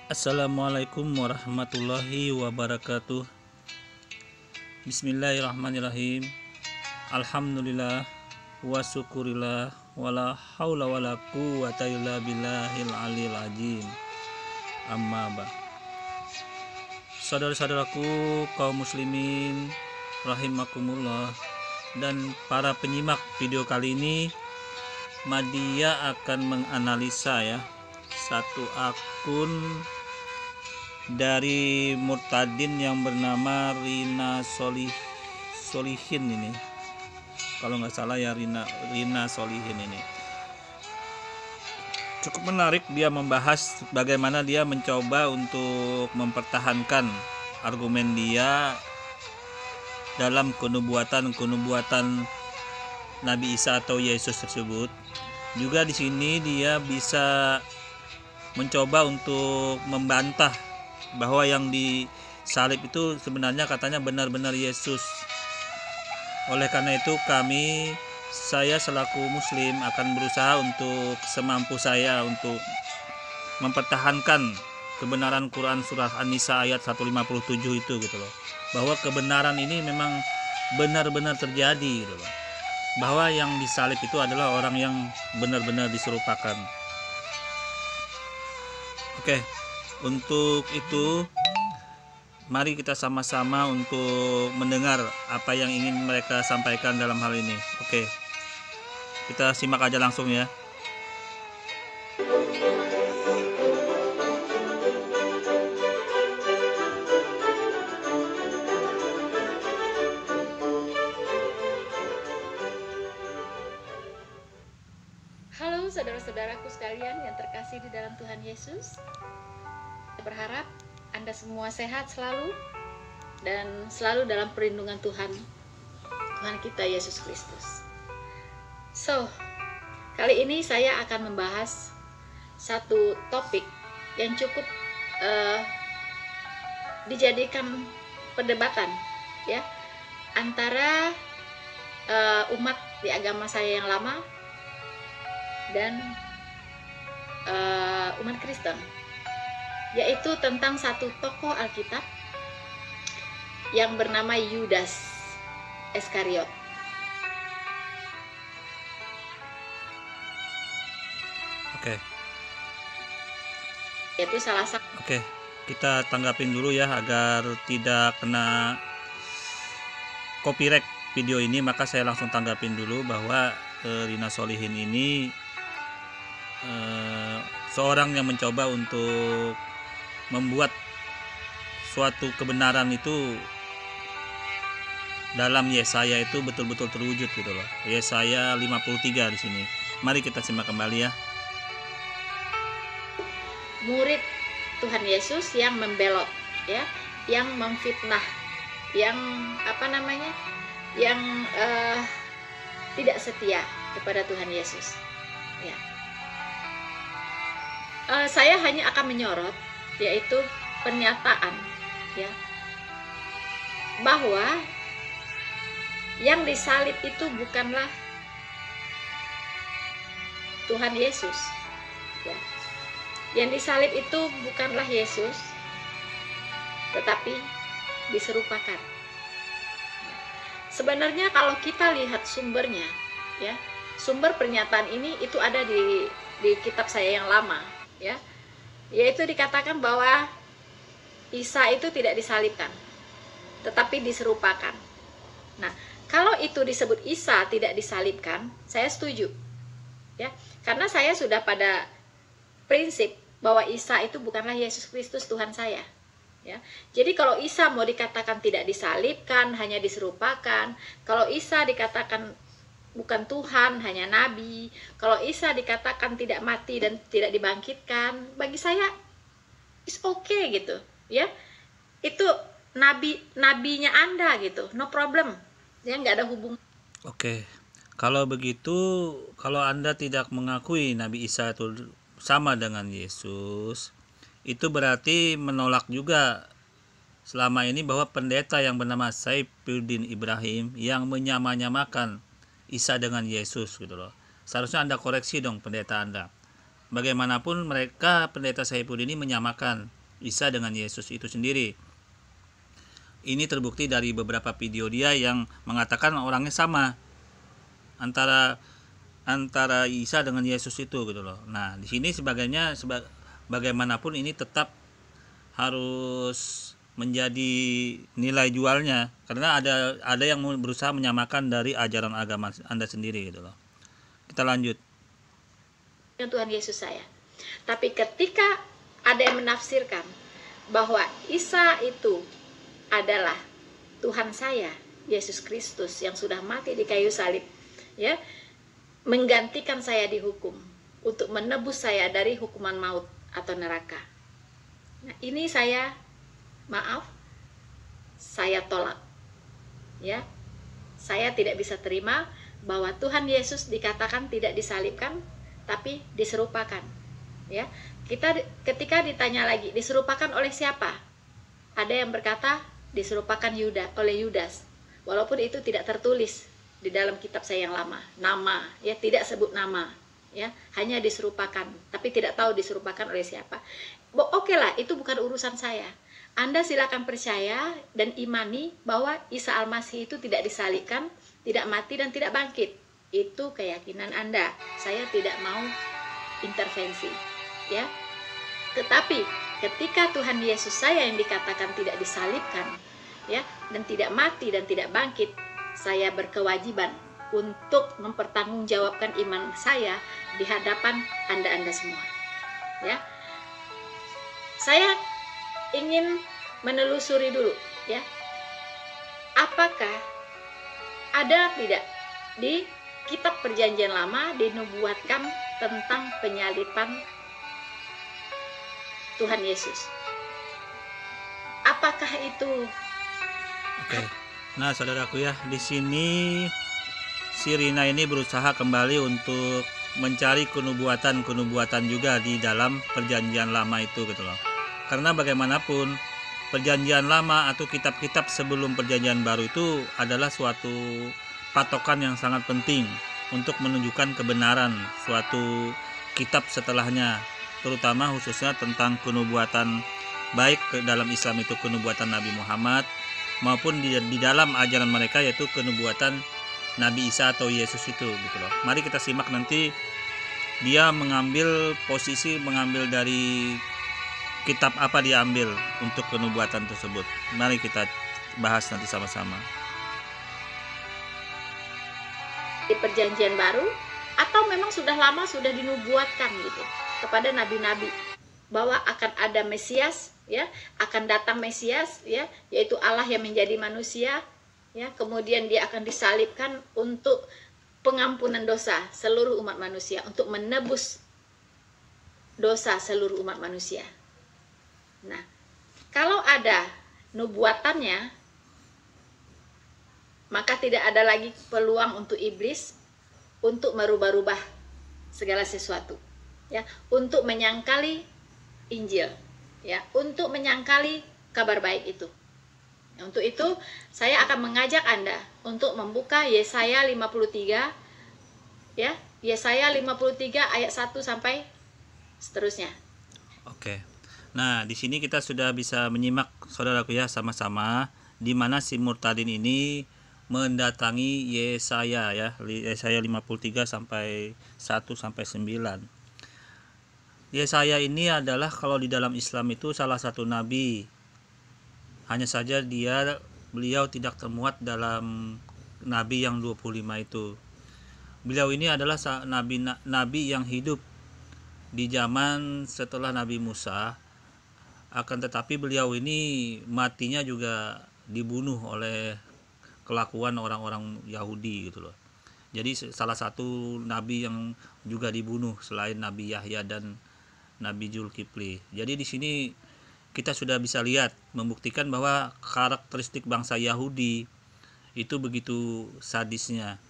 Assalamualaikum warahmatullahi wabarakatuh. Bismillahirrahmanirrahim. Alhamdulillah wa syukurillah wala haula wala quwwata illa billahil aliyil azim. Amma ba. Saudara-saudaraku kaum muslimin rahimakumullah dan para penyimak video kali ini, Madia akan menganalisa ya satu akun dari murtadin yang bernama Rina Solihin ini, kalau nggak salah ya, Rina Solihin ini cukup menarik. Dia membahas bagaimana dia mencoba untuk mempertahankan argumen dia dalam kenubuatan Nabi Isa atau Yesus tersebut. Juga di sini dia bisa mencoba untuk membantah bahwa yang disalib itu sebenarnya katanya benar-benar Yesus. Oleh karena itu saya selaku muslim akan berusaha untuk semampu saya untuk mempertahankan kebenaran Quran surah An-Nisa ayat 157 itu gitu loh. Bahwa kebenaran ini memang benar-benar terjadi gitu loh. Bahwa yang disalib itu adalah orang yang benar-benar diserupakan. Oke, untuk itu mari kita sama-sama untuk mendengar apa yang ingin mereka sampaikan dalam hal ini. Oke, kita simak aja langsung ya. Halo saudara-saudaraku sekalian yang terkasih di dalam Tuhan Yesus. Saya berharap Anda semua sehat selalu dan selalu dalam perlindungan Tuhan kita Yesus Kristus. Kali ini saya akan membahas satu topik yang cukup dijadikan perdebatan ya antara umat di agama saya yang lama dan umat Kristen, yaitu tentang satu tokoh Alkitab yang bernama Yudas Iskariot. Oke. Yaitu salah satu. Oke, kita tanggapin dulu ya agar tidak kena copyright video ini, maka saya langsung tanggapin dulu bahwa Rina Solihin ini seorang yang mencoba untuk membuat suatu kebenaran itu dalam Yesaya itu betul-betul terwujud gitu loh. Yesaya 53 di sini. Mari kita simak kembali ya. Murid Tuhan Yesus yang membelot ya, yang memfitnah, yang yang tidak setia kepada Tuhan Yesus ya. Saya hanya akan menyorot yaitu pernyataan ya bahwa yang disalib itu bukanlah Tuhan Yesus ya. Yang disalib itu bukanlah Yesus, tetapi diserupakan. Sebenarnya kalau kita lihat sumbernya ya, sumber pernyataan ini itu ada di kitab saya yang lama ya, yaitu dikatakan bahwa Isa itu tidak disalibkan tetapi diserupakan. Nah, kalau itu disebut Isa tidak disalibkan, saya setuju ya, karena saya sudah pada prinsip bahwa Isa itu bukanlah Yesus Kristus Tuhan saya ya. Jadi kalau Isa mau dikatakan tidak disalibkan, hanya diserupakan, kalau Isa dikatakan bukan Tuhan, hanya nabi, kalau Isa dikatakan tidak mati dan tidak dibangkitkan, bagi saya it's okay gitu ya. Itu nabinya Anda gitu, no problem ya, nggak ada hubungan. Oke, kalau begitu, kalau Anda tidak mengakui Nabi Isa itu sama dengan Yesus, itu berarti menolak juga selama ini bahwa pendeta yang bernama Saifuddin Ibrahim yang menyamakan Isa dengan Yesus gitu loh. Seharusnya Anda koreksi dong pendeta Anda. bagaimanapun mereka pendeta Saiful ini menyamakan Isa dengan Yesus itu sendiri. Ini terbukti dari beberapa video dia yang mengatakan orangnya sama antara Isa dengan Yesus itu gitu loh. Nah, di sini bagaimanapun ini tetap harus menjadi nilai jualnya, karena ada yang berusaha menyamakan dari ajaran agama Anda sendiri gitu loh. Kita lanjut. Tuhan Yesus saya. Tapi ketika ada yang menafsirkan bahwa Isa itu adalah Tuhan saya, Yesus Kristus yang sudah mati di kayu salib, ya, menggantikan saya dihukum untuk menebus saya dari hukuman maut atau neraka. Nah, ini saya tolak. Ya. Saya tidak bisa terima bahwa Tuhan Yesus dikatakan tidak disalibkan tapi diserupakan. Ya. Ketika ditanya lagi, diserupakan oleh siapa? Ada yang berkata diserupakan oleh Yudas. Walaupun itu tidak tertulis di dalam kitab saya yang lama, nama, ya, tidak sebut nama, ya, hanya diserupakan, tapi tidak tahu diserupakan oleh siapa. Oke lah, itu bukan urusan saya. Anda silakan percaya dan imani bahwa Isa Al-Masih itu tidak disalibkan, tidak mati dan tidak bangkit. Itu keyakinan Anda. Saya tidak mau intervensi, ya. Tetapi ketika Tuhan Yesus saya yang dikatakan tidak disalibkan, ya, dan tidak mati dan tidak bangkit, saya berkewajiban untuk mempertanggungjawabkan iman saya di hadapan Anda semua. Ya. Saya ingin menelusuri dulu, ya. Apakah ada tidak di kitab Perjanjian Lama dinubuatkan tentang penyaliban Tuhan Yesus? Apakah itu? Oke. Nah, saudaraku ya, di sini si Rina ini berusaha kembali untuk mencari kenubuatan juga di dalam Perjanjian Lama itu gitu loh. Karena bagaimanapun Perjanjian Lama atau kitab-kitab sebelum Perjanjian Baru itu adalah suatu patokan yang sangat penting untuk menunjukkan kebenaran suatu kitab setelahnya, terutama khususnya tentang kenubuatan, baik ke dalam Islam itu kenubuatan Nabi Muhammad maupun di dalam ajaran mereka yaitu kenubuatan Nabi Isa atau Yesus itu gitu loh. Mari kita simak nanti dia mengambil dari kitab apa dia ambil untuk kenubuatan tersebut. Mari kita bahas nanti sama-sama. Di Perjanjian Baru atau memang sudah lama sudah dinubuatkan gitu kepada nabi-nabi bahwa akan ada Mesias, ya, akan datang Mesias, ya, yaitu Allah yang menjadi manusia, ya, kemudian dia akan disalibkan untuk pengampunan dosa seluruh umat manusia, untuk menebus dosa seluruh umat manusia. Nah, kalau ada nubuatannya, maka tidak ada lagi peluang untuk iblis untuk merubah-rubah segala sesuatu, ya, untuk menyangkali Injil, ya, untuk menyangkali kabar baik itu. Untuk itu saya akan mengajak Anda untuk membuka Yesaya 53, ya, Yesaya 53 ayat 1 sampai seterusnya. Oke. Nah, di sini kita sudah bisa menyimak saudaraku ya sama-sama di mana si murtadin ini mendatangi Yesaya ya, Yesaya 53 sampai 1 sampai 9. Yesaya ini adalah kalau di dalam Islam itu salah satu nabi. Hanya saja beliau tidak termuat dalam nabi yang 25 itu. Beliau ini adalah nabi yang hidup di zaman setelah Nabi Musa. Akan tetapi beliau ini matinya juga dibunuh oleh kelakuan orang-orang Yahudi gitu loh. Jadi salah satu nabi yang juga dibunuh selain Nabi Yahya dan Nabi Zulkifli. Jadi di sini kita sudah bisa lihat membuktikan bahwa karakteristik bangsa Yahudi itu begitu sadisnya.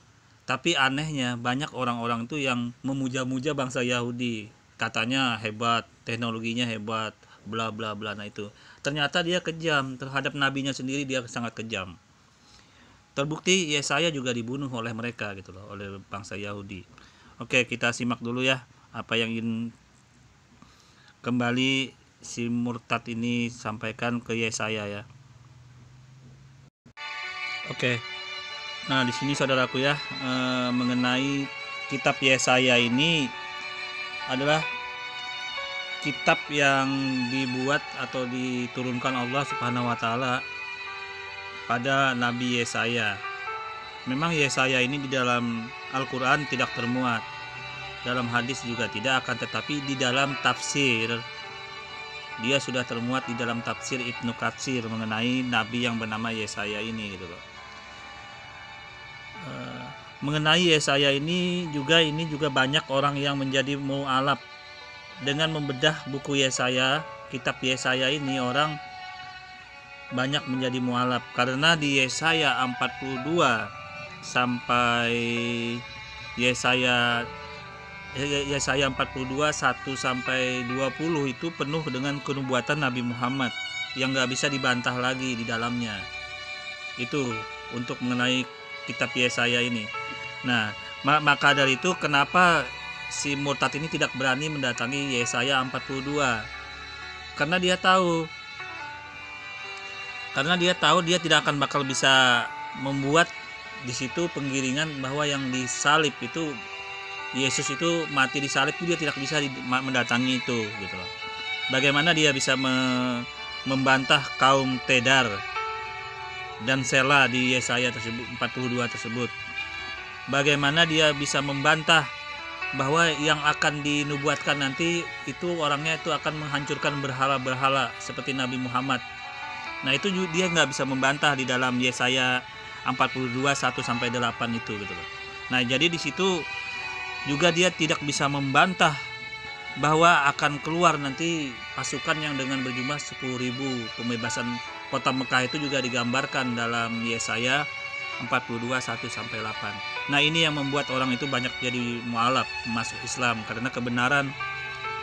Tapi anehnya banyak orang-orang itu yang memuja-muja bangsa Yahudi. Katanya hebat, teknologinya hebat, bla bla bla. Nah itu ternyata dia kejam terhadap nabinya sendiri, dia sangat kejam. Terbukti Yesaya juga dibunuh oleh mereka gitu loh, oleh bangsa Yahudi. Oke, kita simak dulu ya apa yang ingin kembali si murtad ini sampaikan ke Yesaya ya. Oke. Nah, di sini saudaraku ya, mengenai kitab Yesaya ini adalah kitab yang dibuat atau diturunkan Allah Subhanahu wa taala pada Nabi Yesaya. Memang Yesaya ini di dalam Al-Qur'an tidak termuat. Dalam hadis juga tidak, akan tetapi di dalam tafsir dia sudah termuat di dalam tafsir Ibnu Katsir mengenai nabi yang bernama Yesaya ini gitu loh. Mengenai Yesaya ini juga banyak orang yang menjadi mu'alaf dengan membedah buku Yesaya, kitab Yesaya ini. Orang banyak menjadi mu'alaf karena di Yesaya 42 sampai Yesaya 42 1 sampai 20 itu penuh dengan kenubuatan Nabi Muhammad yang nggak bisa dibantah lagi di dalamnya. Itu untuk mengenai kitab Yesaya ini. Nah, maka dari itu kenapa si murtad ini tidak berani mendatangi Yesaya 42? Karena dia tahu dia tidak akan bakal bisa membuat di situ penggiringan bahwa yang disalib itu Yesus itu mati disalib, itu dia tidak bisa mendatangi itu gitu loh. Bagaimana dia bisa membantah kaum Tedar dan Sela di Yesaya tersebut 42 tersebut? Bagaimana dia bisa membantah bahwa yang akan dinubuatkan nanti itu orangnya itu akan menghancurkan berhala-berhala seperti Nabi Muhammad? Nah, itu dia nggak bisa membantah di dalam Yesaya 42 1 sampai 8 itu gitu loh. Nah, jadi di situ juga dia tidak bisa membantah bahwa akan keluar nanti pasukan yang dengan berjumlah 10.000. Pembebasan kota Mekah itu juga digambarkan dalam Yesaya 42 1 sampai 8. Nah, ini yang membuat orang itu banyak jadi mu'alaf, masuk Islam karena kebenaran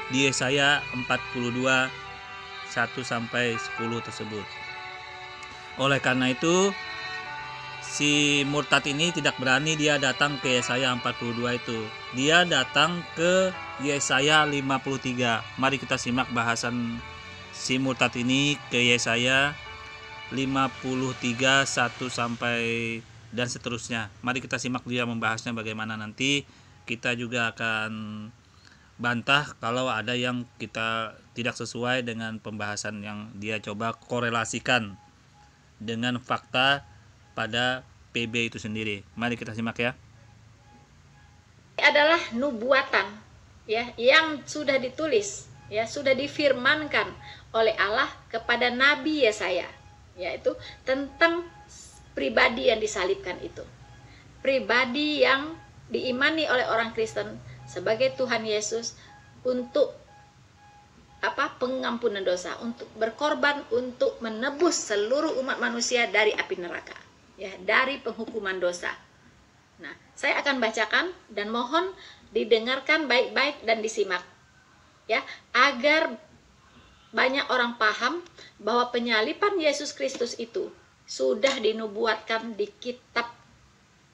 di Yesaya 42 1 sampai 10 tersebut. Oleh karena itu si murtad ini tidak berani dia datang ke Yesaya 42 itu. Dia datang ke Yesaya 53. Mari kita simak bahasan si murtad ini ke Yesaya 53 1 sampai dan seterusnya. Mari kita simak dia membahasnya bagaimana. Nanti kita juga akan bantah kalau ada yang kita tidak sesuai dengan pembahasan yang dia coba korelasikan dengan fakta pada PB itu sendiri. Mari kita simak ya. Adalah nubuatan ya yang sudah ditulis ya, sudah difirmankan oleh Allah kepada Nabi Yesaya, yaitu tentang pribadi yang disalibkan itu. Pribadi yang diimani oleh orang Kristen sebagai Tuhan Yesus untuk pengampunan dosa, untuk berkorban untuk menebus seluruh umat manusia dari api neraka, ya, dari penghukuman dosa. Nah, saya akan bacakan dan mohon didengarkan baik-baik dan disimak, ya, agar banyak orang paham bahwa penyaliban Yesus Kristus itu sudah dinubuatkan di kitab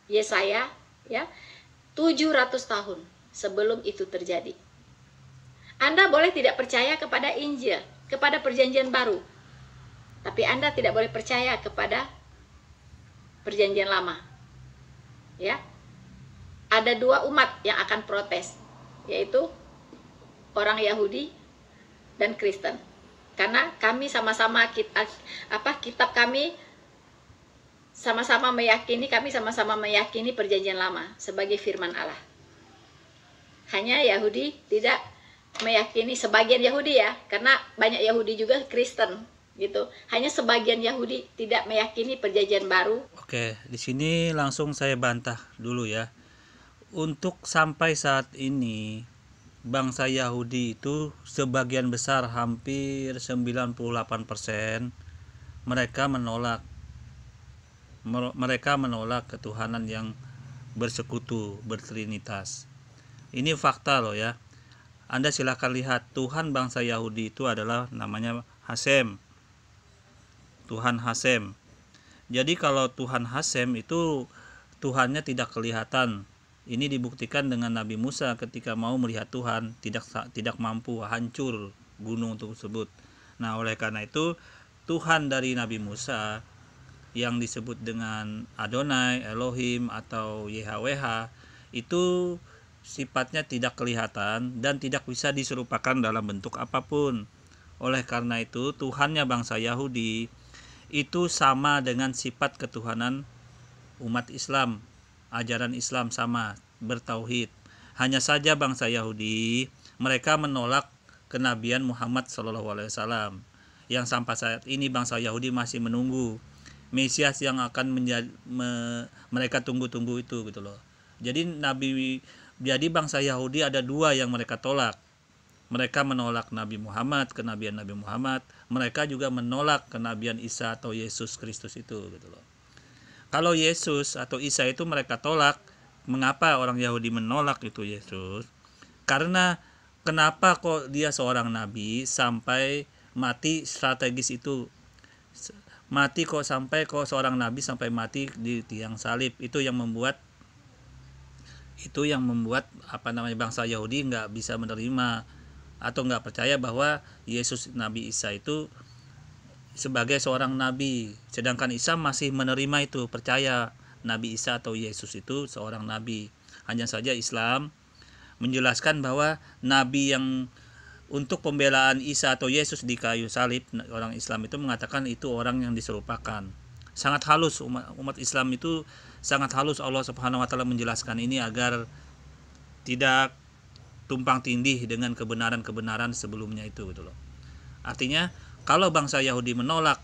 Yesaya, ya, 700 tahun sebelum itu terjadi. Anda boleh tidak percaya kepada Injil, kepada Perjanjian Baru, tapi Anda tidak boleh percaya kepada Perjanjian Lama. Ya, ada dua umat yang akan protes, yaitu orang Yahudi dan Kristen. Karena kami sama-sama kitab kami sama-sama meyakini Perjanjian Lama sebagai firman Allah. Hanya Yahudi tidak meyakini, sebagian Yahudi ya, karena banyak Yahudi juga Kristen gitu. Hanya sebagian Yahudi tidak meyakini Perjanjian Baru. Oke, di sini langsung saya bantah dulu ya. Untuk sampai saat ini bangsa Yahudi itu sebagian besar, hampir 98% mereka menolak ketuhanan yang bersekutu, bertrinitas. Ini fakta loh ya. Anda silahkan lihat, Tuhan bangsa Yahudi itu adalah namanya Hasem. Tuhan Hasem. Jadi kalau Tuhan Hasem itu Tuhannya tidak kelihatan. Ini dibuktikan dengan Nabi Musa ketika mau melihat Tuhan, tidak mampu, hancur gunung tersebut. Nah, oleh karena itu Tuhan dari Nabi Musa yang disebut dengan Adonai, Elohim atau YHWH itu sifatnya tidak kelihatan dan tidak bisa diserupakan dalam bentuk apapun. Oleh karena itu Tuhannya bangsa Yahudi itu sama dengan sifat ketuhanan umat Islam. Ajaran Islam sama, bertauhid. Hanya saja bangsa Yahudi mereka menolak kenabian Muhammad SAW, yang sampai saat ini bangsa Yahudi masih menunggu Mesias yang akan mereka tunggu-tunggu itu gitu loh. Jadi bangsa Yahudi ada dua yang mereka tolak. Mereka menolak Nabi Muhammad, kenabian Nabi Muhammad. Mereka juga menolak kenabian Isa atau Yesus Kristus itu gitu loh. Kalau Yesus atau Isa itu mereka tolak. Mengapa orang Yahudi menolak itu Yesus? Karena kenapa kok dia seorang nabi sampai mati strategis itu? Mati kok seorang nabi sampai mati di tiang salib. Itu yang membuat bangsa Yahudi nggak bisa menerima atau nggak percaya bahwa Yesus Nabi Isa itu sebagai seorang nabi, sedangkan Isa masih menerima itu, percaya Nabi Isa atau Yesus itu seorang nabi. Hanya saja Islam menjelaskan bahwa nabi yang untuk pembelaan Isa atau Yesus di kayu salib, orang Islam itu mengatakan itu orang yang diserupakan. Sangat halus umat Islam itu sangat halus Allah Subhanahu wa taala menjelaskan ini agar tidak tumpang tindih dengan kebenaran-kebenaran sebelumnya itu gitu loh. Artinya kalau bangsa Yahudi menolak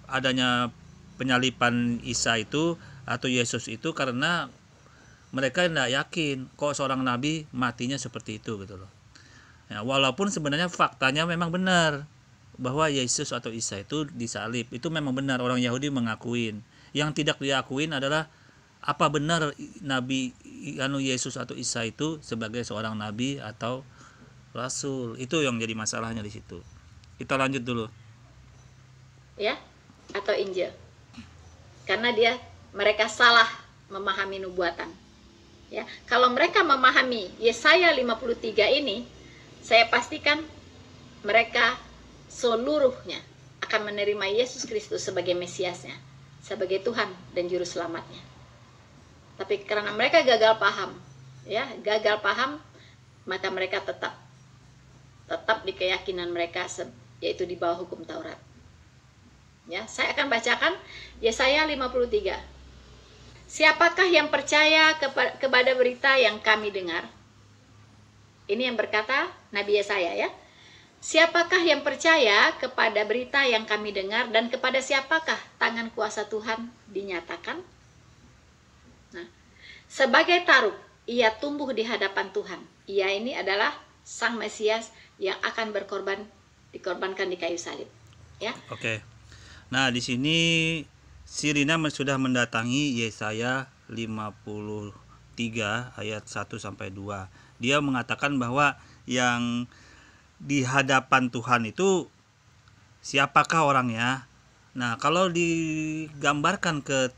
adanya penyaliban Isa itu atau Yesus itu karena mereka tidak yakin kok seorang nabi matinya seperti itu gitu loh. Ya, walaupun sebenarnya faktanya memang benar bahwa Yesus atau Isa itu disalib, itu memang benar, orang Yahudi mengakuin. Yang tidak diakuin adalah apa benar Nabi Yesus atau Isa itu sebagai seorang nabi atau rasul. Itu yang jadi masalahnya di situ. Kita lanjut dulu. Ya, atau Injil. Karena mereka salah memahami nubuatan. Ya, kalau mereka memahami Yesaya 53 ini, saya pastikan mereka seluruhnya akan menerima Yesus Kristus sebagai Mesiasnya, sebagai Tuhan dan Juru Selamatnya. Tapi karena mereka gagal paham, maka mereka tetap di keyakinan mereka, yaitu di bawah hukum Taurat. Ya, saya akan bacakan Yesaya 53. Siapakah yang percaya kepada berita yang kami dengar? Ini yang berkata Nabi Yesaya ya. Siapakah yang percaya kepada berita yang kami dengar, dan kepada siapakah tangan kuasa Tuhan dinyatakan? Nah, sebagai taruk, ia tumbuh di hadapan Tuhan. Ia ini adalah Sang Mesias yang akan dikorbankan di kayu salib. Ya. Oke. Nah, di sini Sirina sudah mendatangi Yesaya 53 ayat 1 sampai 2. Dia mengatakan bahwa yang di hadapan Tuhan itu siapakah orangnya? Nah, kalau digambarkan ke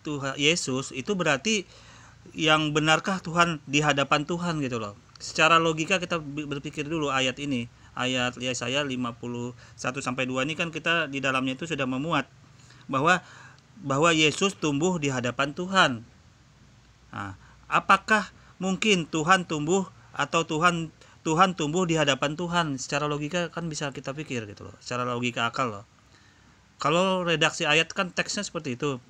Tuhan Yesus itu berarti yang benarkah Tuhan di hadapan Tuhan gitu loh. Secara logika kita berpikir dulu ayat ini. Ayat Yesaya 51 sampai 2 ini kan kita di dalamnya itu sudah memuat bahwa Yesus tumbuh di hadapan Tuhan. Nah, apakah mungkin Tuhan tumbuh atau Tuhan tumbuh di hadapan Tuhan? Secara logika kan bisa kita pikir gitu loh. Secara logika akal loh. Kalau redaksi ayat kan teksnya seperti itu.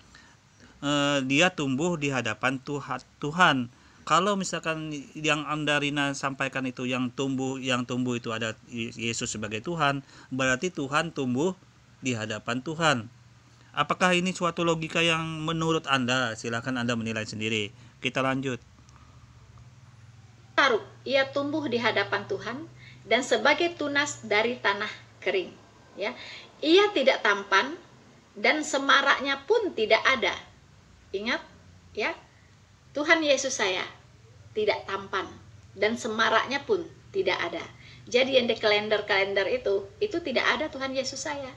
Dia tumbuh di hadapan Tuhan. Kalau misalkan yang Rina sampaikan itu yang tumbuh itu ada Yesus sebagai Tuhan, berarti Tuhan tumbuh di hadapan Tuhan. Apakah ini suatu logika yang menurut Anda? Silakan Anda menilai sendiri. Kita lanjut. Taruk, ia tumbuh di hadapan Tuhan dan sebagai tunas dari tanah kering. Ya, ia tidak tampan dan semaraknya pun tidak ada. Ingat, ya, Tuhan Yesus saya tidak tampan dan semaraknya pun tidak ada. Jadi yang di kalender itu tidak ada Tuhan Yesus saya,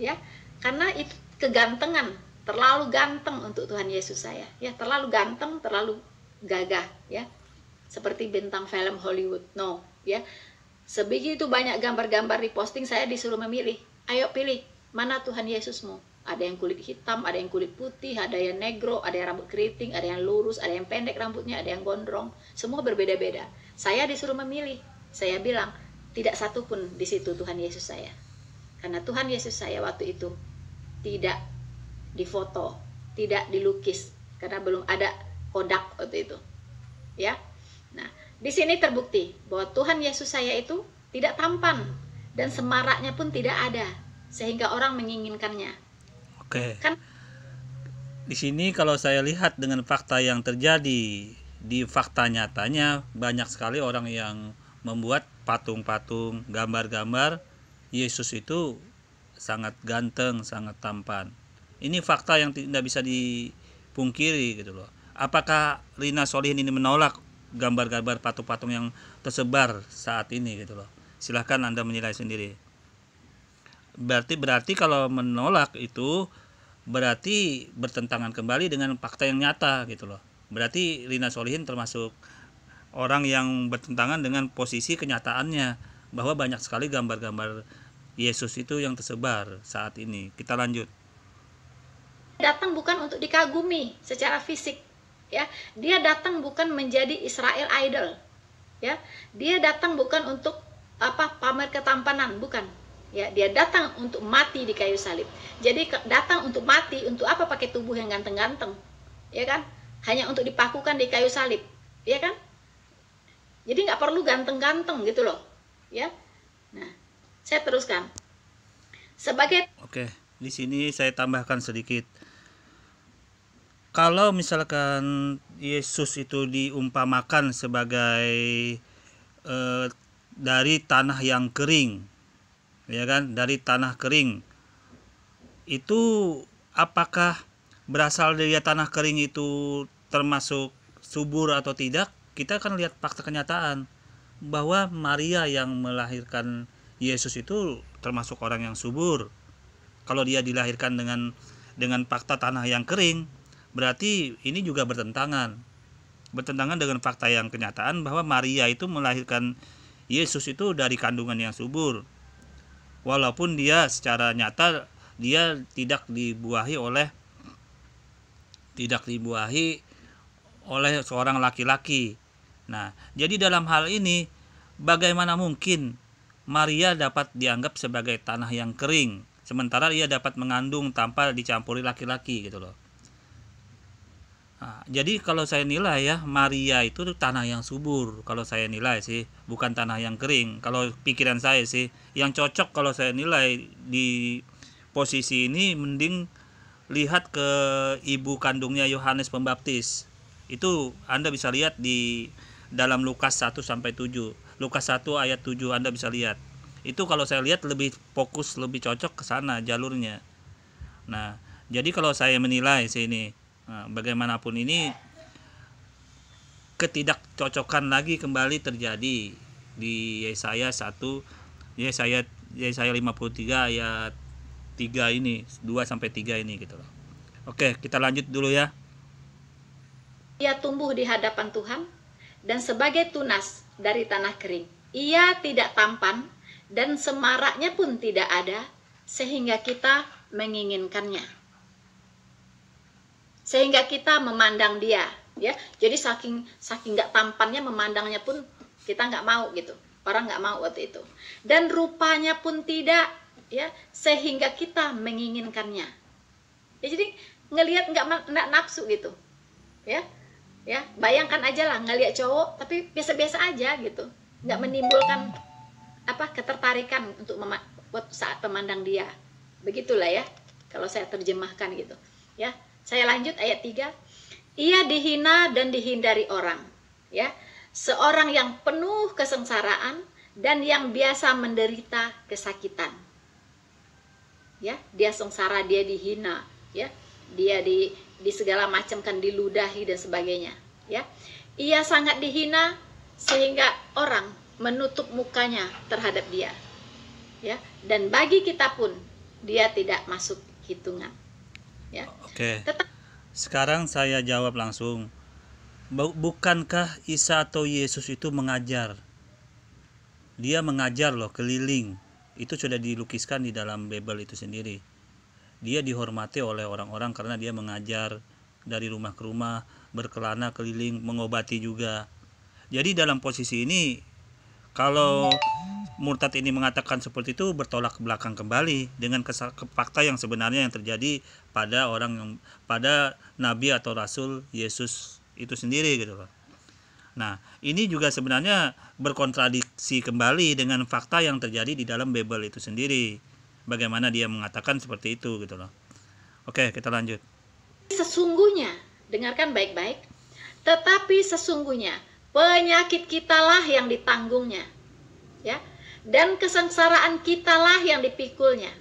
ya, karena itu kegantengan, terlalu ganteng untuk Tuhan Yesus saya, ya, terlalu ganteng, terlalu gagah, ya, seperti bintang film Hollywood. No, ya, Sebegitu banyak gambar-gambar di posting, saya disuruh memilih. Ayo pilih, mana Tuhan Yesusmu? Ada yang kulit hitam, ada yang kulit putih, ada yang negro, ada yang rambut keriting, ada yang lurus, ada yang pendek rambutnya, ada yang gondrong. Semua berbeda-beda. Saya disuruh memilih. Saya bilang, tidak satu pun di situ Tuhan Yesus saya. Karena Tuhan Yesus saya waktu itu tidak difoto, tidak dilukis, karena belum ada Kodak waktu itu. Ya. Nah, di sini terbukti bahwa Tuhan Yesus saya itu tidak tampan dan semaraknya pun tidak ada sehingga orang menginginkannya. Oke. Kan Di sini kalau saya lihat dengan fakta yang terjadi di fakta nyatanya, banyak sekali orang yang membuat patung-patung, gambar-gambar Yesus itu sangat ganteng, sangat tampan. Ini fakta yang tidak bisa dipungkiri gitu loh. Apakah Rina Solihin ini menolak gambar-gambar patung-patung yang tersebar saat ini gitu loh? Silahkan Anda menilai sendiri. Berarti kalau menolak itu berarti bertentangan kembali dengan fakta yang nyata gitu loh. Berarti Rina Solihin termasuk orang yang bertentangan dengan posisi kenyataannya bahwa banyak sekali gambar-gambar Yesus itu yang tersebar saat ini. Kita lanjut. datang bukan untuk dikagumi secara fisik, ya. Dia datang bukan menjadi Israel idol, ya. Dia datang bukan untuk pamer ketampanan, bukan. Ya, dia datang untuk mati di kayu salib. Jadi datang untuk mati, untuk apa pakai tubuh yang ganteng-ganteng? Ya kan? Hanya untuk dipakukan di kayu salib, ya kan? Jadi nggak perlu ganteng-ganteng gitu loh, ya. Nah, saya teruskan. Sebagai Oke, di sini saya tambahkan sedikit. Kalau misalkan Yesus itu diumpamakan sebagai dari tanah yang kering, ya kan, dari tanah kering, itu apakah berasal dari tanah kering itu termasuk subur atau tidak? Kita akan lihat fakta kenyataan bahwa Maria yang melahirkan Yesus itu termasuk orang yang subur. Kalau dia dilahirkan dengan fakta tanah yang kering, berarti ini juga bertentangan dengan fakta yang kenyataan bahwa Maria itu melahirkan Yesus itu dari kandungan yang subur. Walaupun dia secara nyata dia tidak dibuahi oleh seorang laki-laki. Nah, jadi dalam hal ini bagaimana mungkin Maria dapat dianggap sebagai tanah yang kering sementara ia dapat mengandung tanpa dicampuri laki-laki gitu loh. Nah, jadi kalau saya nilai ya, Maria itu tanah yang subur kalau saya nilai sih, bukan tanah yang kering. Kalau pikiran saya sih, yang cocok kalau saya nilai di posisi ini mending lihat ke ibu kandungnya Yohanes Pembaptis. Itu Anda bisa lihat di dalam Lukas 1 sampai 7. Lukas 1 ayat 7 Anda bisa lihat. Itu kalau saya lihat lebih fokus, lebih cocok ke sana jalurnya. Nah, jadi kalau saya menilai sini, bagaimanapun ini ketidakcocokan lagi kembali terjadi di Yesaya 53 ayat 3 ini, 2 sampai 3 ini gitu loh. Oke, kita lanjut dulu ya. ia tumbuh di hadapan Tuhan dan sebagai tunas dari tanah kering. Ia tidak tampan dan semaraknya pun tidak ada sehingga kita menginginkannya. Sehingga kita memandang dia, ya. Jadi saking nggak tampannya, memandangnya pun kita nggak mau gitu. Orang nggak mau waktu itu. Dan rupanya pun tidak, ya, sehingga kita menginginkannya. Ya, jadi ngelihat nggak nafsu gitu, ya. Ya, bayangkan aja lah ngelihat cowok tapi biasa-biasa aja gitu, nggak menimbulkan ketertarikan untuk saat memandang dia. Begitulah ya kalau saya terjemahkan gitu, ya. Saya lanjut ayat 3. Ia dihina dan dihindari orang, ya. Seorang yang penuh kesengsaraan dan yang biasa menderita kesakitan. Ya, dia sengsara, dia dihina, ya. Dia di segala macam kan diludahi dan sebagainya, ya. Ia sangat dihina sehingga orang menutup mukanya terhadap dia, ya. Dan bagi kita pun dia tidak masuk hitungan, ya. Oke. Sekarang saya jawab langsung. Bukankah Isa atau Yesus itu mengajar? dia mengajar loh keliling. Itu sudah dilukiskan di dalam Bible itu sendiri. Dia dihormati oleh orang-orang karena dia mengajar dari rumah ke rumah, berkelana keliling, mengobati juga. Jadi dalam posisi ini, kalau murtad ini mengatakan seperti itu, bertolak ke belakang kembali dengan fakta yang sebenarnya yang terjadi pada nabi atau rasul Yesus itu sendiri gitu loh. Nah, ini juga sebenarnya berkontradiksi kembali dengan fakta yang terjadi di dalam Bible itu sendiri. Bagaimana dia mengatakan seperti itu gitu loh. Oke, kita lanjut. Sesungguhnya, dengarkan baik-baik, tetapi sesungguhnya penyakit kitalah yang ditanggungnya, ya, dan kesengsaraan kitalah yang dipikulnya.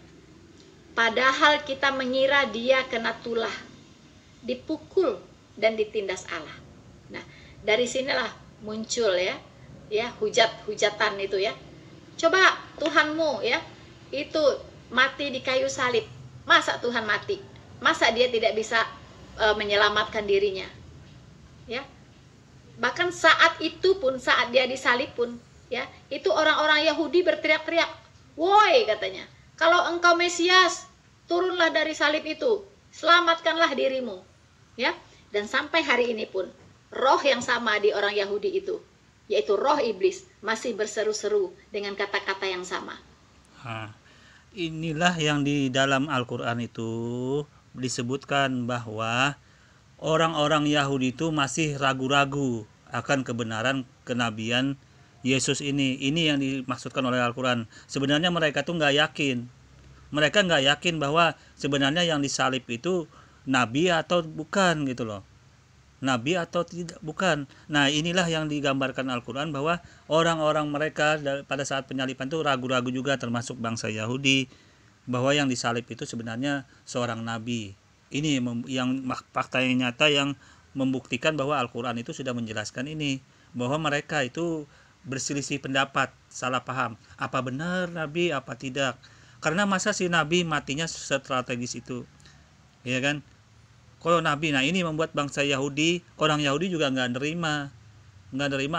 Padahal kita mengira dia kena tulah, dipukul dan ditindas Allah. Nah, dari sinilah muncul ya hujatan itu ya. Coba Tuhanmu ya itu mati di kayu salib. Masa Tuhan mati? Masa dia tidak bisa menyelamatkan dirinya? Ya. Bahkan saat itu pun, saat dia disalib pun, ya, itu orang-orang Yahudi berteriak-teriak, "Woi," katanya, "kalau engkau Mesias, turunlah dari salib itu, selamatkanlah dirimu." Ya. Dan sampai hari ini pun roh yang sama di orang Yahudi itu, yaitu roh iblis, masih berseru-seru dengan kata-kata yang sama. Inilah yang di dalam Al-Quran itu disebutkan bahwa orang-orang Yahudi itu masih ragu-ragu akan kebenaran kenabian Yesus ini. Ini yang dimaksudkan oleh Al-Quran. Sebenarnya mereka tuh nggak yakin. Mereka nggak yakin bahwa sebenarnya yang disalib itu nabi atau bukan gitu loh. Nabi atau tidak, bukan. Nah, inilah yang digambarkan Al-Quran bahwa orang-orang mereka pada saat penyaliban itu ragu-ragu juga, termasuk bangsa Yahudi, bahwa yang disalib itu sebenarnya seorang nabi. Ini yang fakta yang nyata yang membuktikan bahwa Al-Quran itu sudah menjelaskan ini, bahwa mereka itu berselisih pendapat, salah paham, apa benar nabi, apa tidak. Karena masa si nabi matinya strategis itu, ya kan? Kalau nabi, nah ini membuat bangsa Yahudi, orang Yahudi juga nggak nerima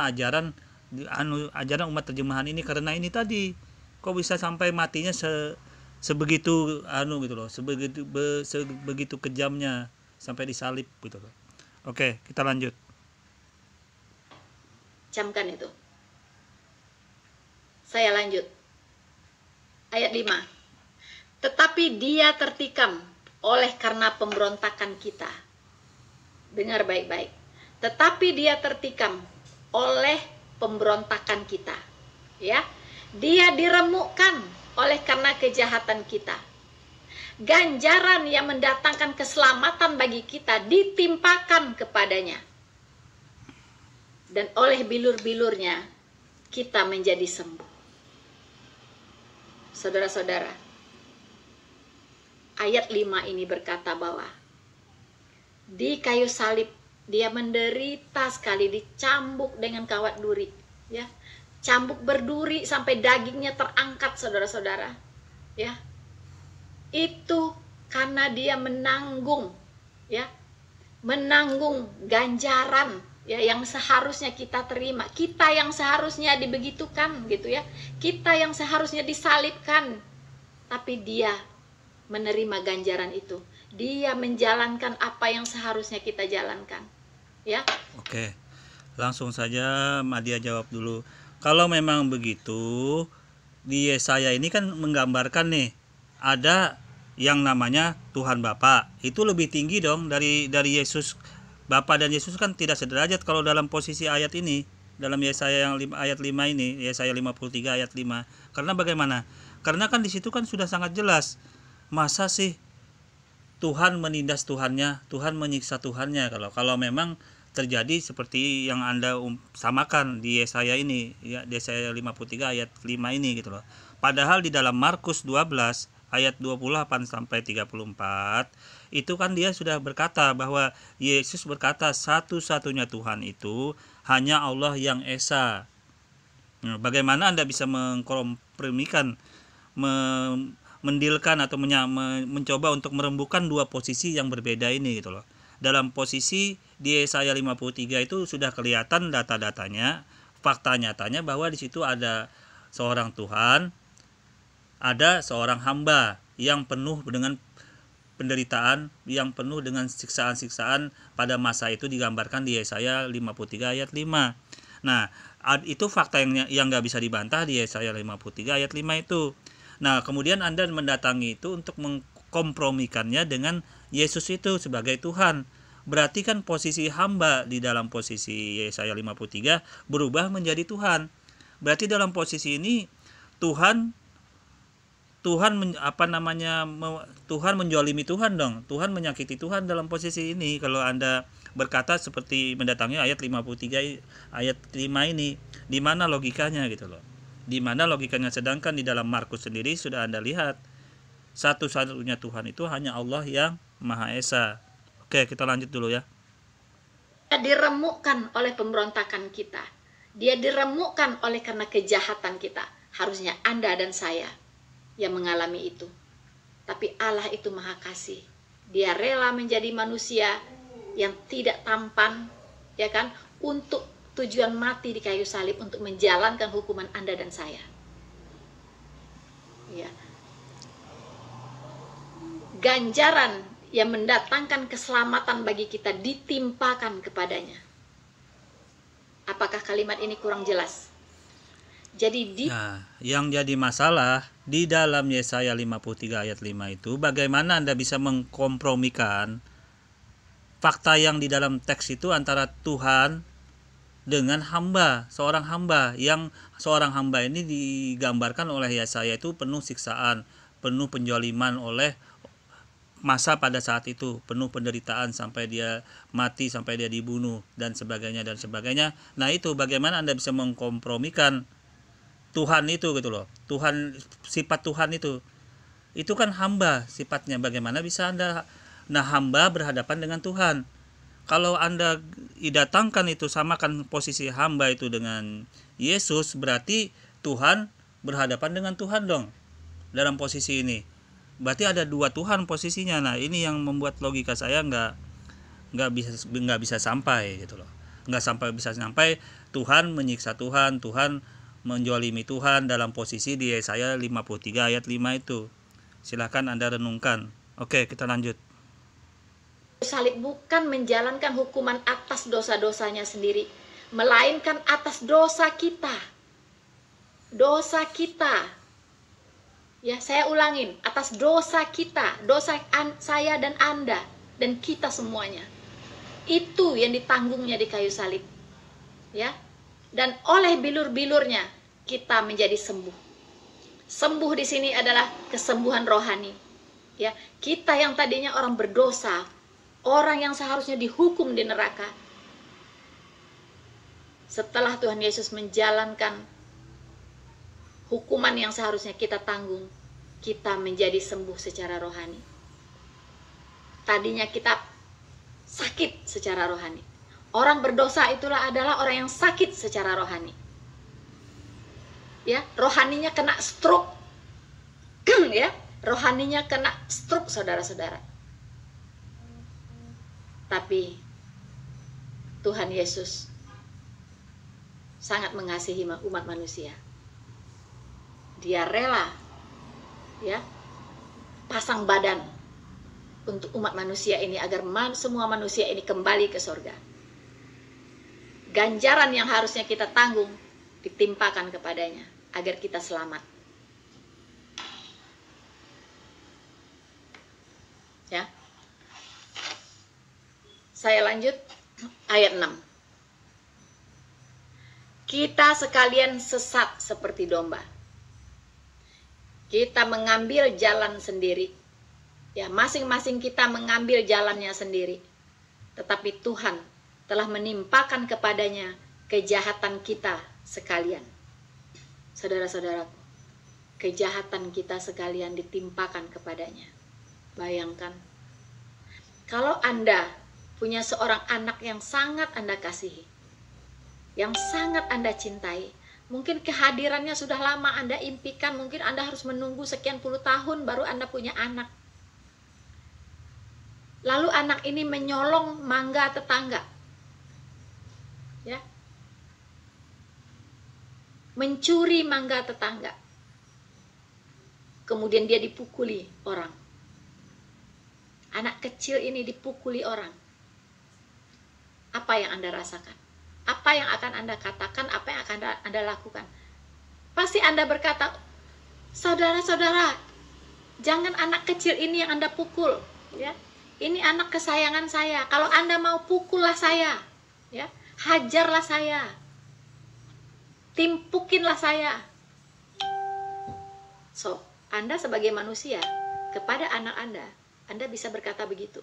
ajaran umat terjemahan ini, karena ini tadi kok bisa sampai matinya sebegitu gitu loh, sebegitu kejamnya sampai disalib gitu loh. Oke, kita lanjut. Camkan itu. Saya lanjut. Ayat 5. Tetapi dia tertikam oleh karena pemberontakan kita. Dengar baik-baik. Tetapi dia tertikam oleh pemberontakan kita. Ya. Dia diremukkan oleh karena kejahatan kita. Ganjaran yang mendatangkan keselamatan bagi kita ditimpakan kepadanya. Dan oleh bilur-bilurnya kita menjadi sembuh. Saudara-saudara, ayat 5 ini berkata bahwa di kayu salib dia menderita sekali, dicambuk dengan kawat duri, ya. Cambuk berduri sampai dagingnya terangkat, saudara-saudara. Ya. Itu karena dia menanggung, ya. Menanggung ganjaran ya yang seharusnya kita terima. Kita yang seharusnya dibegitukan gitu ya. Kita yang seharusnya disalibkan. Tapi dia menerima ganjaran itu. Dia menjalankan apa yang seharusnya kita jalankan. Ya. Oke. Langsung saja Madia jawab dulu. Kalau memang begitu, di Yesaya ini kan menggambarkan nih, ada yang namanya Tuhan Bapa. Itu lebih tinggi dong dari Yesus. Bapa dan Yesus kan tidak sederajat kalau dalam posisi ayat ini. Dalam Yesaya yang ayat 5 ini, Yesaya 53 ayat 5. Karena bagaimana? Karena kan di situ kan sudah sangat jelas. Masa sih Tuhan menindas Tuhannya, Tuhan menyiksa Tuhannya, kalau memang terjadi seperti yang Anda samakan di Yesaya ini, ya, di Yesaya 53 ayat 5 ini gitu loh. Padahal di dalam Markus 12 ayat 28 sampai 34 itu kan dia sudah berkata bahwa Yesus berkata satu-satunya Tuhan itu hanya Allah yang Esa. Nah, bagaimana Anda bisa mengkompromikan, mendilkan atau mencoba untuk merembukan dua posisi yang berbeda ini gitu loh. Dalam posisi di Yesaya 53 itu sudah kelihatan data-datanya, fakta nyatanya bahwa di situ ada seorang Tuhan, ada seorang hamba yang penuh dengan penderitaan, yang penuh dengan siksaan-siksaan pada masa itu digambarkan di Yesaya 53 ayat 5. Nah, itu fakta yang nggak bisa dibantah di Yesaya 53 ayat 5 itu. Nah, kemudian Anda mendatangi itu untuk mengkompromikannya dengan Yesus itu sebagai Tuhan. Berarti kan posisi hamba di dalam posisi Yesaya 53 berubah menjadi Tuhan. Berarti dalam posisi ini Tuhan Tuhan menjolimi Tuhan dong. Tuhan menyakiti Tuhan dalam posisi ini. Kalau Anda berkata seperti mendatangi ayat 53 ayat 5 ini, di mana logikanya gitu loh. Di mana logikanya, sedangkan di dalam Markus sendiri sudah Anda lihat satu-satunya Tuhan itu hanya Allah yang Maha Esa. Oke, kita lanjut dulu ya. Dia diremukkan oleh pemberontakan kita. Dia diremukkan oleh karena kejahatan kita. Harusnya Anda dan saya yang mengalami itu. Tapi Allah itu Maha Kasih. Dia rela menjadi manusia yang tidak tampan, ya kan, untuk tujuan mati di kayu salib untuk menjalankan hukuman Anda dan saya. Ya. Ganjaran yang mendatangkan keselamatan bagi kita ditimpakan kepadanya. Apakah kalimat ini kurang jelas? Jadi yang jadi masalah di dalam Yesaya 53 ayat 5 itu, bagaimana Anda bisa mengkompromikan fakta yang di dalam teks itu antara Tuhan dengan hamba, seorang hamba, yang seorang hamba ini digambarkan oleh Yesaya itu penuh siksaan, penuh penjoliman oleh masa pada saat itu, penuh penderitaan sampai dia mati, sampai dia dibunuh dan sebagainya dan sebagainya. Nah, itu bagaimana Anda bisa mengkompromikan Tuhan itu gitu loh. Tuhan, sifat Tuhan itu kan hamba sifatnya. Bagaimana bisa Anda, hamba berhadapan dengan Tuhan? Kalau Anda datangkan itu, samakan posisi hamba itu dengan Yesus, berarti Tuhan berhadapan dengan Tuhan dong dalam posisi ini. Berarti ada dua Tuhan posisinya. Nah, ini yang membuat logika saya nggak bisa sampai gitu loh. Nggak bisa sampai Tuhan menyiksa Tuhan menjolimi Tuhan dalam posisi di Yesaya 53 ayat 5 itu. Silahkan Anda renungkan. Oke, kita lanjut. Salib bukan menjalankan hukuman atas dosa-dosanya sendiri, melainkan atas dosa kita. Dosa kita. Ya, saya ulangin, atas dosa kita, dosa saya dan Anda dan kita semuanya. Itu yang ditanggungnya di kayu salib. Ya. Dan oleh bilur-bilurnya kita menjadi sembuh. Sembuh di sini adalah kesembuhan rohani. Ya, kita yang tadinya orang berdosa, orang yang seharusnya dihukum di neraka, setelah Tuhan Yesus menjalankan hukuman yang seharusnya kita tanggung, kita menjadi sembuh secara rohani. Tadinya kita sakit secara rohani. Orang berdosa adalah orang yang sakit secara rohani. Ya, rohaninya kena stroke. Ya, rohaninya kena stroke, saudara-saudara. Tapi Tuhan Yesus sangat mengasihi umat manusia. Dia rela, ya, pasang badan untuk umat manusia ini agar semua manusia ini kembali ke surga. Ganjaran yang harusnya kita tanggung ditimpakan kepadanya agar kita selamat. Ya. Saya lanjut ayat 6. Kita sekalian sesat seperti domba. Kita mengambil jalan sendiri. Ya, masing-masing kita mengambil jalannya sendiri. Tetapi Tuhan telah menimpakan kepadanya kejahatan kita sekalian. Saudara-saudaraku, kejahatan kita sekalian ditimpakan kepadanya. Bayangkan, kalau Anda punya seorang anak yang sangat Anda kasihi, yang sangat Anda cintai, mungkin kehadirannya sudah lama Anda impikan, mungkin Anda harus menunggu sekian puluh tahun baru Anda punya anak. Lalu anak ini menyolong mangga tetangga. Ya. mencuri mangga tetangga, kemudian dia dipukuli orang. Anak kecil ini dipukuli orang. Apa yang Anda rasakan? Apa yang akan Anda katakan? Apa yang akan Anda lakukan? Pasti Anda berkata, saudara-saudara, jangan anak kecil ini yang Anda pukul, ya. Ini anak kesayangan saya. Kalau Anda mau pukullah saya, ya. Hajarlah saya. Timpukinlah saya. So, Anda sebagai manusia kepada anak Anda bisa berkata begitu.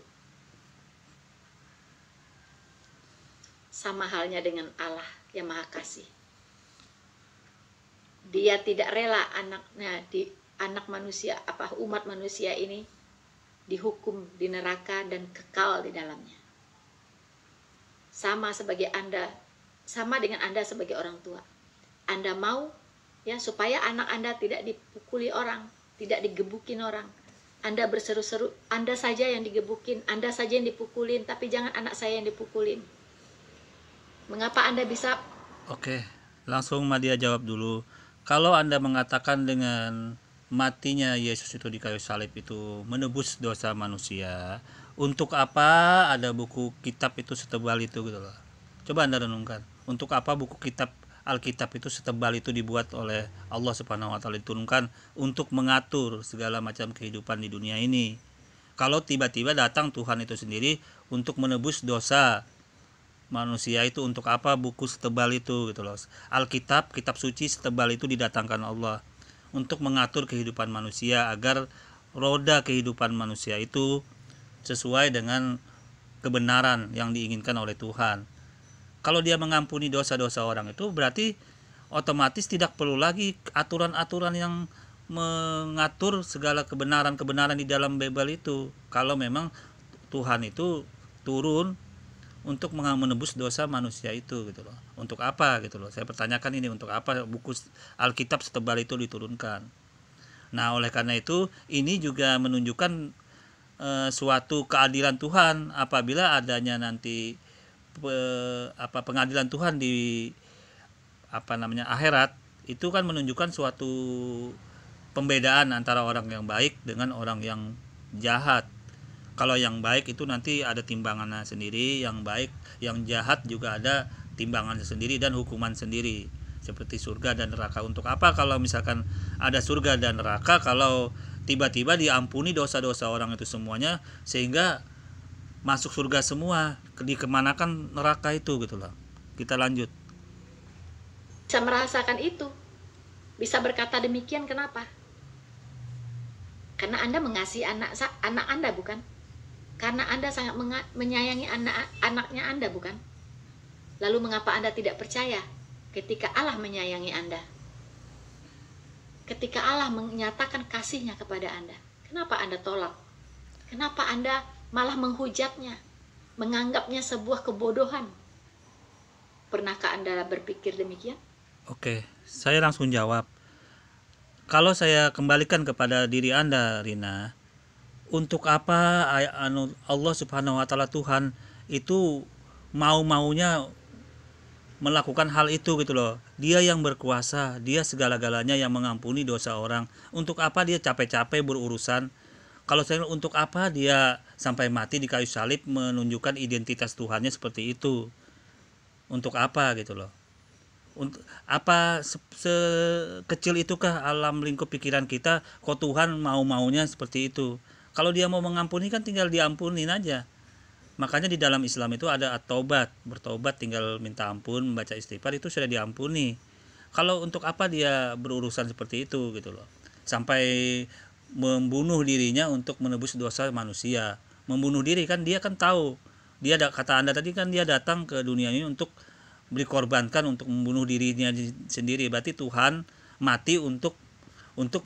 Sama halnya dengan Allah yang Maha Kasih. Dia tidak rela anak manusia, umat manusia ini dihukum di neraka dan kekal di dalamnya. Sama dengan Anda sebagai orang tua. Anda mau ya supaya anak Anda tidak dipukuli orang, tidak digebukin orang. Anda berseru-seru, Anda saja yang digebukin, Anda saja yang dipukulin, tapi jangan anak saya yang dipukulin. Mengapa Anda bisa? Oke, langsung Madia jawab dulu. Kalau Anda mengatakan dengan matinya Yesus itu di kayu salib itu menebus dosa manusia, untuk apa ada buku kitab itu setebal itu gitu loh. Coba Anda renungkan, untuk apa buku kitab Alkitab itu setebal itu dibuat oleh Allah Subhanahu wa taala, diturunkan untuk mengatur segala macam kehidupan di dunia ini. Kalau tiba-tiba datang Tuhan itu sendiri untuk menebus dosa manusia, itu untuk apa buku setebal itu gitu loh. Alkitab, kitab suci setebal itu didatangkan Allah untuk mengatur kehidupan manusia agar roda kehidupan manusia itu sesuai dengan kebenaran yang diinginkan oleh Tuhan. Kalau dia mengampuni dosa-dosa orang itu berarti otomatis tidak perlu lagi aturan-aturan yang mengatur segala kebenaran-kebenaran di dalam Bible itu. Kalau memang Tuhan itu turun untuk menebus dosa manusia itu gitu loh. Untuk apa gitu loh. Saya pertanyakan ini, untuk apa buku Alkitab setebal itu diturunkan. Nah, oleh karena itu ini juga menunjukkan suatu keadilan Tuhan apabila adanya nanti pengadilan Tuhan di akhirat, itu kan menunjukkan suatu pembedaan antara orang yang baik dengan orang yang jahat. Kalau yang baik itu nanti ada timbangannya sendiri, yang baik, yang jahat juga ada timbangannya sendiri dan hukuman sendiri, seperti surga dan neraka. Untuk apa kalau misalkan ada surga dan neraka kalau tiba-tiba diampuni dosa-dosa orang itu semuanya sehingga masuk surga semua, dikemanakan neraka itu gitu loh. Kita lanjut. Bisa merasakan itu, bisa berkata demikian, kenapa? Karena Anda mengasihi anak Anda, bukan? Karena Anda sangat menyayangi anaknya Anda, bukan? Lalu mengapa Anda tidak percaya ketika Allah menyayangi Anda? Ketika Allah menyatakan kasihnya kepada Anda, kenapa Anda tolak? Kenapa Anda malah menghujatnya, menganggapnya sebuah kebodohan? Pernahkah Anda berpikir demikian? Oke, saya langsung jawab. Kalau saya kembalikan kepada diri Anda, Rina, untuk apa Allah Subhanahu wa taala Tuhan itu mau-maunya melakukan hal itu gitu loh. Dia yang berkuasa, dia segala-galanya yang mengampuni dosa orang. Untuk apa dia capek-capek berurusan? Kalau saya untuk apa dia sampai mati di kayu salib menunjukkan identitas Tuhannya seperti itu? Untuk apa gitu loh? Untuk apa sekecil itukah alam lingkup pikiran kita kok Tuhan mau-maunya seperti itu? Kalau dia mau mengampuni kan tinggal diampunin aja. Makanya di dalam Islam itu ada at-taubat, bertobat tinggal minta ampun, membaca istighfar itu sudah diampuni. Kalau untuk apa dia berurusan seperti itu gitu loh. Sampai membunuh dirinya untuk menebus dosa manusia. Membunuh diri kan dia kan tahu. Dia kata Anda tadi kan dia datang ke dunia ini untuk dikorbankan untuk membunuh dirinya sendiri. Berarti Tuhan mati untuk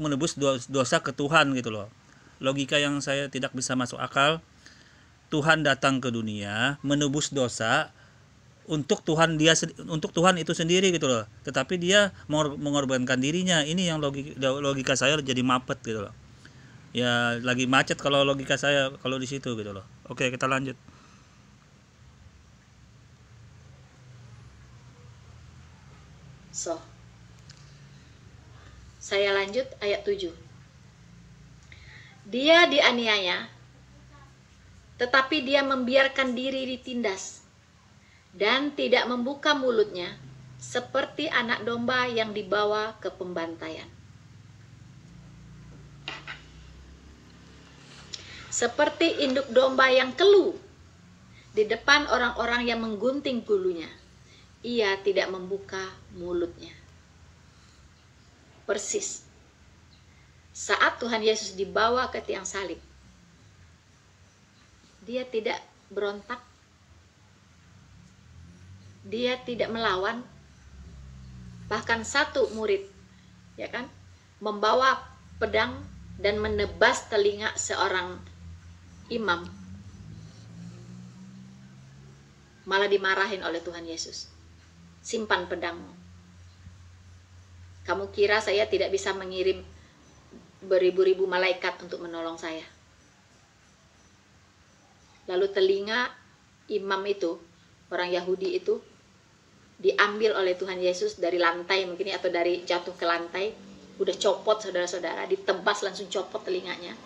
menebus dosa ke Tuhan gitu loh. Logika yang saya tidak bisa masuk akal. Tuhan datang ke dunia menebus dosa untuk Tuhan itu sendiri gitu loh. Tetapi dia mengorbankan dirinya. Ini yang logika saya jadi mapet gitu loh. Ya lagi macet kalau logika saya kalau di situ gitu loh. Oke, kita lanjut. So, Saya lanjut ayat 7. Dia dianiaya, tetapi dia membiarkan diri ditindas dan tidak membuka mulutnya, seperti anak domba yang dibawa ke pembantaian. Seperti induk domba yang keluh di depan orang-orang yang menggunting bulunya, ia tidak membuka mulutnya. Persis saat Tuhan Yesus dibawa ke tiang salib, dia tidak berontak, dia tidak melawan. Bahkan satu murid, ya kan, membawa pedang dan menebas telinga seorang imam, malah dimarahin oleh Tuhan Yesus. Simpan pedangmu. Kamu kira saya tidak bisa mengirim beribu-ribu malaikat untuk menolong saya? Lalu telinga imam itu, orang Yahudi itu, diambil oleh Tuhan Yesus dari lantai mungkin, atau dari jatuh ke lantai, udah copot saudara-saudara, ditebas langsung copot telinganya.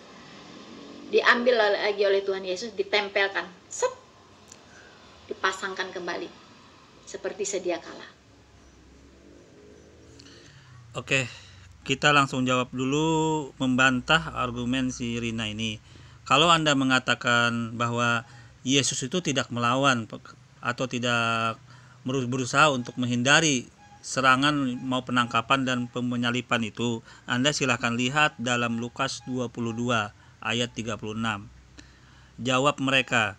Diambil lagi oleh Tuhan Yesus, ditempelkan, set, dipasangkan kembali seperti sedia kala. Oke, kita langsung jawab dulu, membantah argumen si Rina ini. Kalau Anda mengatakan bahwa Yesus itu tidak melawan atau tidak berusaha untuk menghindari serangan mau penangkapan dan penyalipan itu, Anda silahkan lihat dalam Lukas 22 ayat 36. Jawab mereka,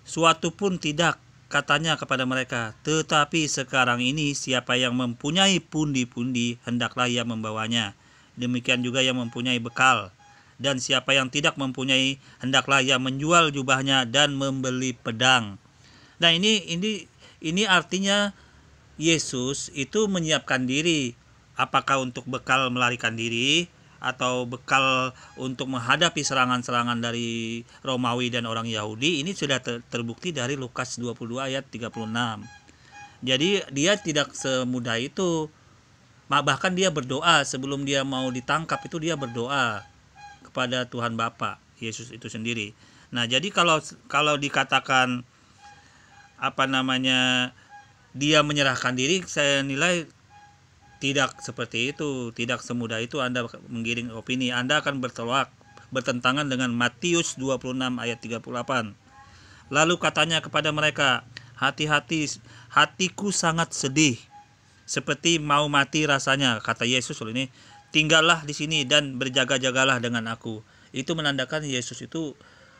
suatu pun tidak, katanya kepada mereka, tetapi sekarang ini siapa yang mempunyai pundi-pundi, hendaklah ia membawanya. Demikian juga yang mempunyai bekal. Dan siapa yang tidak mempunyai, hendaklah ia menjual jubahnya dan membeli pedang. Nah, ini artinya Yesus itu menyiapkan diri, apakah untuk bekal melarikan diri atau bekal untuk menghadapi serangan-serangan dari Romawi dan orang Yahudi. Ini sudah terbukti dari Lukas 22 ayat 36. Jadi dia tidak semudah itu. Bahkan dia berdoa sebelum dia mau ditangkap, itu dia berdoa kepada Tuhan Bapa, Yesus itu sendiri. Nah, jadi kalau dikatakan dia menyerahkan diri, saya nilai tidak seperti itu, tidak semudah itu Anda menggiring opini. Anda akan bertentangan dengan Matius 26 ayat 38. Lalu katanya kepada mereka, hati-hati, hatiku sangat sedih, seperti mau mati rasanya, kata Yesus ini. Tinggallah di sini dan berjaga-jagalah dengan aku. Itu menandakan Yesus itu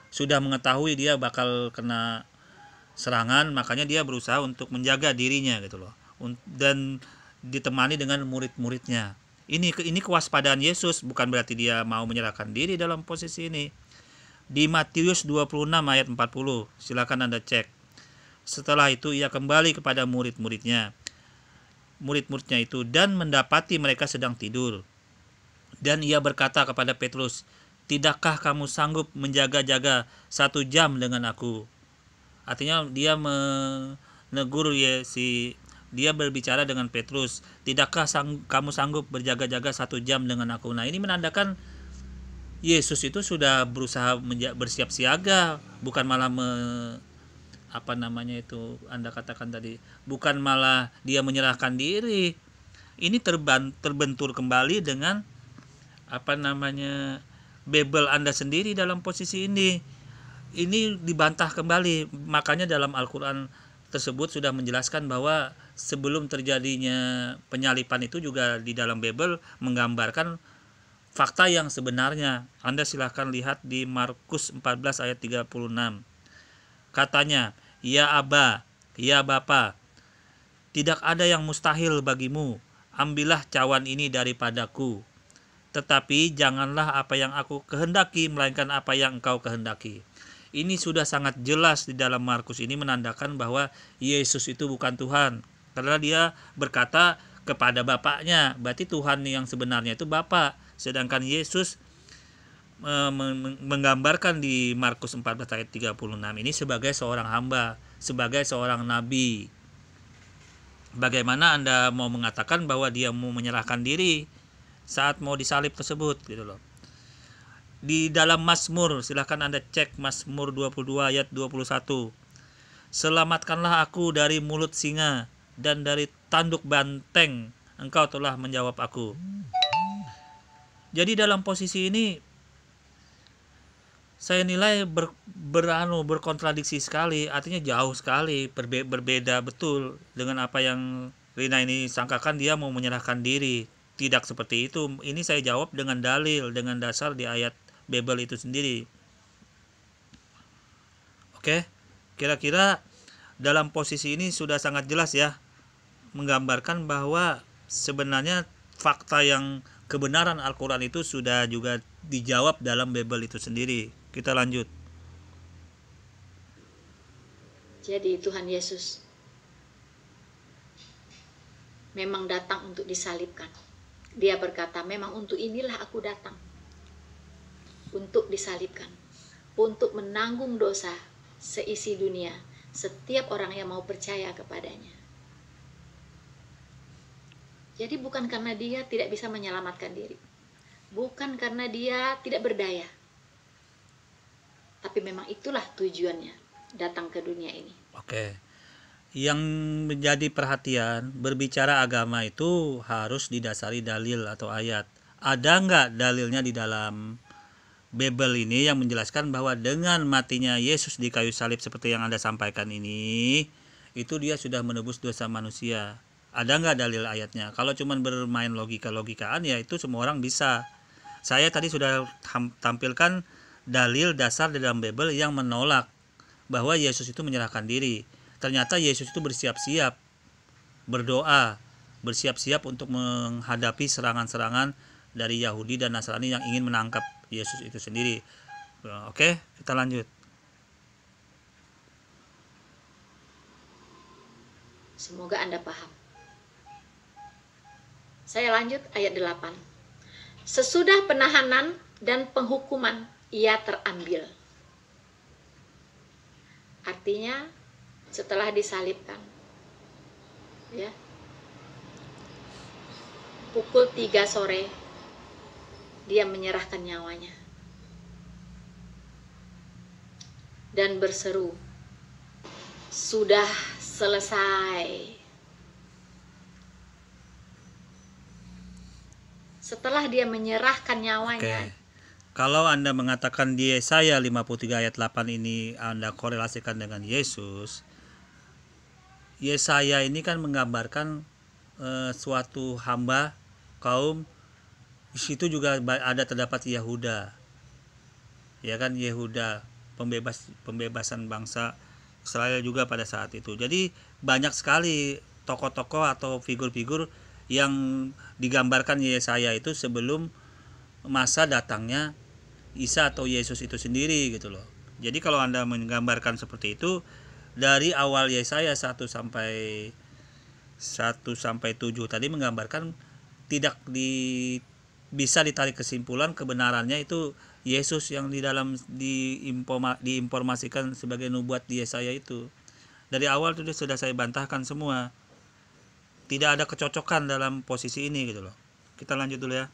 sudah mengetahui dia bakal kena serangan, makanya dia berusaha untuk menjaga dirinya gitu loh. Dan ditemani dengan murid-muridnya. Ini kewaspadaan Yesus, bukan berarti dia mau menyerahkan diri dalam posisi ini. Di Matius 26 ayat 40, silakan Anda cek. Setelah itu ia kembali kepada murid-muridnya itu dan mendapati mereka sedang tidur. Dan ia berkata kepada Petrus, tidakkah kamu sanggup menjaga-jaga 1 jam dengan aku? Artinya dia menegur dia berbicara dengan Petrus, tidakkah kamu sanggup berjaga-jaga 1 jam dengan aku? Nah, ini menandakan Yesus itu sudah berusaha bersiap siaga, bukan malah Anda katakan tadi, bukan malah dia menyerahkan diri. Ini terbentur kembali dengan Bible Anda sendiri dalam posisi ini. Ini dibantah kembali. Makanya dalam Al-Quran tersebut sudah menjelaskan bahwa sebelum terjadinya penyalipan itu juga di dalam Bible menggambarkan fakta yang sebenarnya. Anda silahkan lihat di Markus 14 ayat 36. Katanya, ya Aba, ya Bapa, tidak ada yang mustahil bagimu. Ambillah cawan ini daripadaku. Tetapi janganlah apa yang aku kehendaki, melainkan apa yang engkau kehendaki. Ini sudah sangat jelas di dalam Markus ini menandakan bahwa Yesus itu bukan Tuhan. Karena dia berkata kepada Bapaknya, berarti Tuhan yang sebenarnya itu Bapa. Sedangkan Yesus menggambarkan di Markus 14 ayat 36 ini sebagai seorang hamba, sebagai seorang nabi. Bagaimana Anda mau mengatakan bahwa dia mau menyerahkan diri saat mau disalib tersebut gitu loh. Di dalam Mazmur, silahkan Anda cek Mazmur 22 ayat 21. Selamatkanlah aku dari mulut singa dan dari tanduk banteng, Engkau telah menjawab aku. Jadi dalam posisi ini saya nilai berkontradiksi sekali, artinya jauh sekali, berbeda betul dengan apa yang Rina ini sangkakan dia mau menyerahkan diri. Tidak seperti itu. Ini saya jawab dengan dalil, dengan dasar di ayat Babel itu sendiri. Oke, kira-kira dalam posisi ini sudah sangat jelas ya, menggambarkan bahwa sebenarnya fakta yang kebenaran Al-Quran itu sudah juga dijawab dalam Babel itu sendiri. Kita lanjut. Jadi Tuhan Yesus memang datang untuk disalibkan. Dia berkata, memang untuk inilah aku datang. Untuk disalibkan. Untuk menanggung dosa seisi dunia. Setiap orang yang mau percaya kepadanya. Jadi bukan karena dia tidak bisa menyelamatkan diri. Bukan karena dia tidak berdaya. Tapi memang itulah tujuannya datang ke dunia ini. Oke. Yang menjadi perhatian, berbicara agama itu harus didasari dalil atau ayat. Ada nggak dalilnya di dalam Babel ini yang menjelaskan bahwa dengan matinya Yesus di kayu salib seperti yang Anda sampaikan ini, itu dia sudah menebus dosa manusia. Ada nggak dalil ayatnya? Kalau cuma bermain logika-logikaan ya itu semua orang bisa. Saya tadi sudah tampilkan dalil dasar di dalam Babel yang menolak bahwa Yesus itu menyerahkan diri. Ternyata Yesus itu bersiap-siap berdoa, bersiap-siap untuk menghadapi serangan-serangan dari Yahudi dan Nasrani yang ingin menangkap Yesus itu sendiri. Oke, kita lanjut. Semoga Anda paham. Saya lanjut ayat 8. Sesudah penahanan dan penghukuman ia terambil. Artinya setelah disalibkan, ya, pukul 3 sore dia menyerahkan nyawanya dan berseru, sudah selesai. Setelah dia menyerahkan nyawanya. Oke. Kalau Anda mengatakan di Yesaya 53 ayat 8 ini Anda korelasikan dengan Yesus, Yesaya ini kan menggambarkan suatu hamba kaum, di situ juga ada terdapat Yehuda. Ya kan, Yehuda, pembebasan bangsa Israel juga pada saat itu. Jadi banyak sekali tokoh-tokoh atau figur-figur yang digambarkan Yesaya itu sebelum masa datangnya Isa atau Yesus itu sendiri gitu loh. Jadi kalau Anda menggambarkan seperti itu, dari awal Yesaya 1 sampai 7 tadi menggambarkan tidak bisa ditarik kesimpulan kebenarannya itu Yesus yang diinformasikan sebagai nubuat di Yesaya itu. Dari awal itu sudah saya bantahkan semua. Tidak ada kecocokan dalam posisi ini gitu loh. Kita lanjut dulu ya.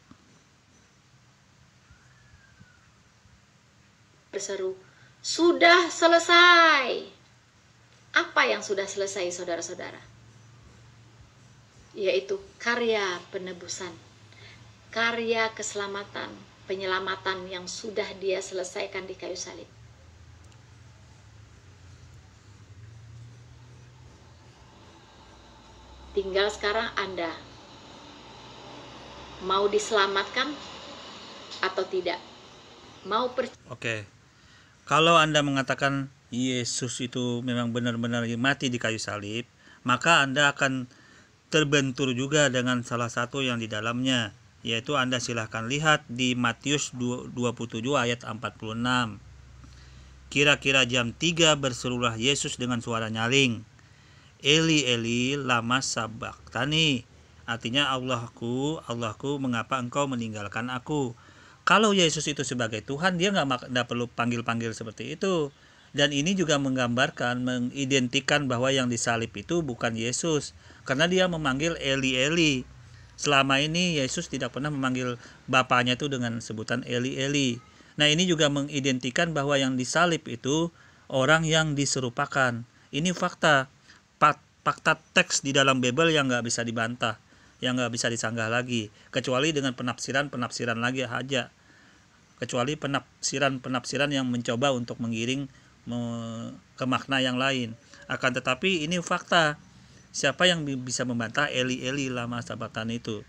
Berseru, sudah selesai. Apa yang sudah selesai, saudara-saudara? Yaitu karya penebusan, karya keselamatan, penyelamatan yang sudah dia selesaikan di kayu salib. Tinggal sekarang Anda mau diselamatkan atau tidak, mau Oke. Kalau Anda mengatakan Yesus itu memang benar-benar mati di kayu salib, maka Anda akan terbentur juga dengan salah satu yang di dalamnya, yaitu Anda silahkan lihat di Matius 27 ayat 46. Kira-kira jam 3 berserulah Yesus dengan suara nyaring, Eli Eli lama sabachthani, artinya Allahku, Allahku, mengapa engkau meninggalkan aku. Kalau Yesus itu sebagai Tuhan, dia nggak perlu panggil-panggil seperti itu. Dan ini juga menggambarkan, mengidentikan bahwa yang disalib itu bukan Yesus, karena dia memanggil Eli Eli. Selama ini Yesus tidak pernah memanggil Bapaknya itu dengan sebutan Eli Eli. Nah, ini juga mengidentikan bahwa yang disalib itu orang yang diserupakan. Ini fakta. Fakta teks di dalam Bible yang nggak bisa dibantah, yang nggak bisa disanggah lagi, kecuali dengan penafsiran lagi aja. Kecuali penafsiran yang mencoba untuk menggiring ke makna yang lain. Akan tetapi ini fakta. Siapa yang bisa membantah Eli Eli lama sabachthani itu?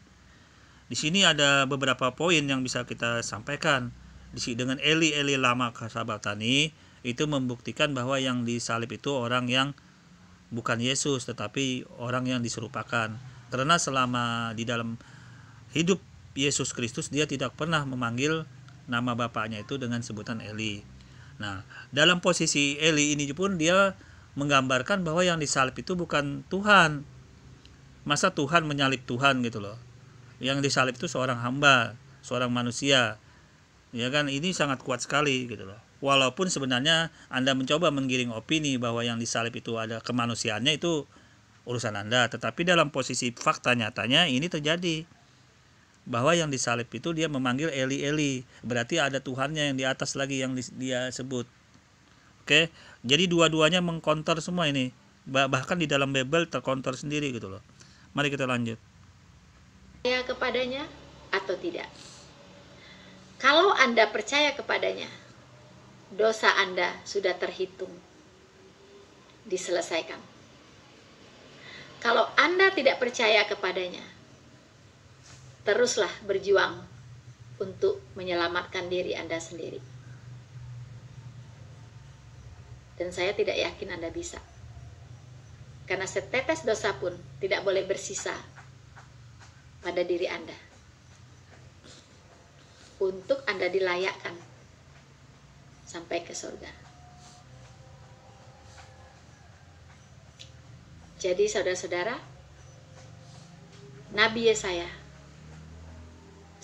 Di sini ada beberapa poin yang bisa kita sampaikan. Dengan Eli Eli lama sabachthani itu membuktikan bahwa yang disalib itu orang yang bukan Yesus, tetapi orang yang diserupakan. Karena selama di dalam hidup Yesus Kristus, dia tidak pernah memanggil nama Bapaknya itu dengan sebutan Eli. Nah, dalam posisi Eli ini pun dia menggambarkan bahwa yang disalib itu bukan Tuhan. Masa Tuhan menyalib Tuhan gitu loh. Yang disalib itu seorang hamba, seorang manusia. Ya kan, ini sangat kuat sekali gitu loh. Walaupun sebenarnya Anda mencoba menggiring opini bahwa yang disalib itu ada kemanusiaannya, itu urusan Anda. Tetapi dalam posisi fakta nyatanya ini terjadi. Bahwa yang disalib itu dia memanggil Eli Eli. Berarti ada Tuhannya yang di atas lagi yang dia sebut. Oke, jadi dua-duanya mengkonter semua ini. Bahkan di dalam Bible terkonter sendiri gitu loh. Mari kita lanjut. Percaya kepadanya atau tidak? Kalau Anda percaya kepadanya, dosa Anda sudah terhitung, diselesaikan. Kalau Anda tidak percaya kepadanya, teruslah berjuang untuk menyelamatkan diri Anda sendiri. Dan saya tidak yakin Anda bisa. Karena setetes dosa pun tidak boleh bersisa pada diri Anda. Untuk Anda dilayakkan sampai ke surga. Jadi saudara-saudara, Nabi Yesaya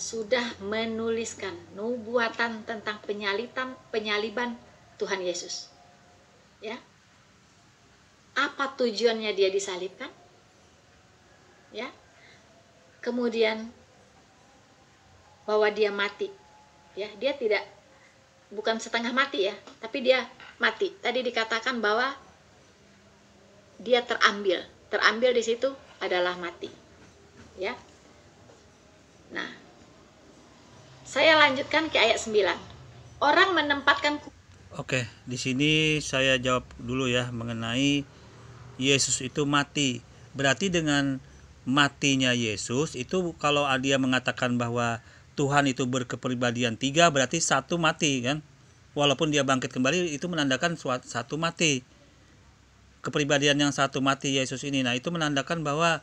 sudah menuliskan nubuatan tentang penyaliban Tuhan Yesus. Ya. Apa tujuannya dia disalibkan? Ya. Kemudian bahwa dia mati. Ya, dia bukan setengah mati ya, tapi dia mati. Tadi dikatakan bahwa dia terambil. Terambil di situ adalah mati. Ya. Nah, saya lanjutkan ke ayat 9. Orang menempatkan. Oke, di sini saya jawab dulu ya mengenai Yesus itu mati. Berarti dengan matinya Yesus itu, kalau dia mengatakan bahwa Tuhan itu berkepribadian 3, berarti 1 mati kan. Walaupun dia bangkit kembali, itu menandakan 1 mati. Kepribadian yang 1 mati Yesus ini. Nah, itu menandakan bahwa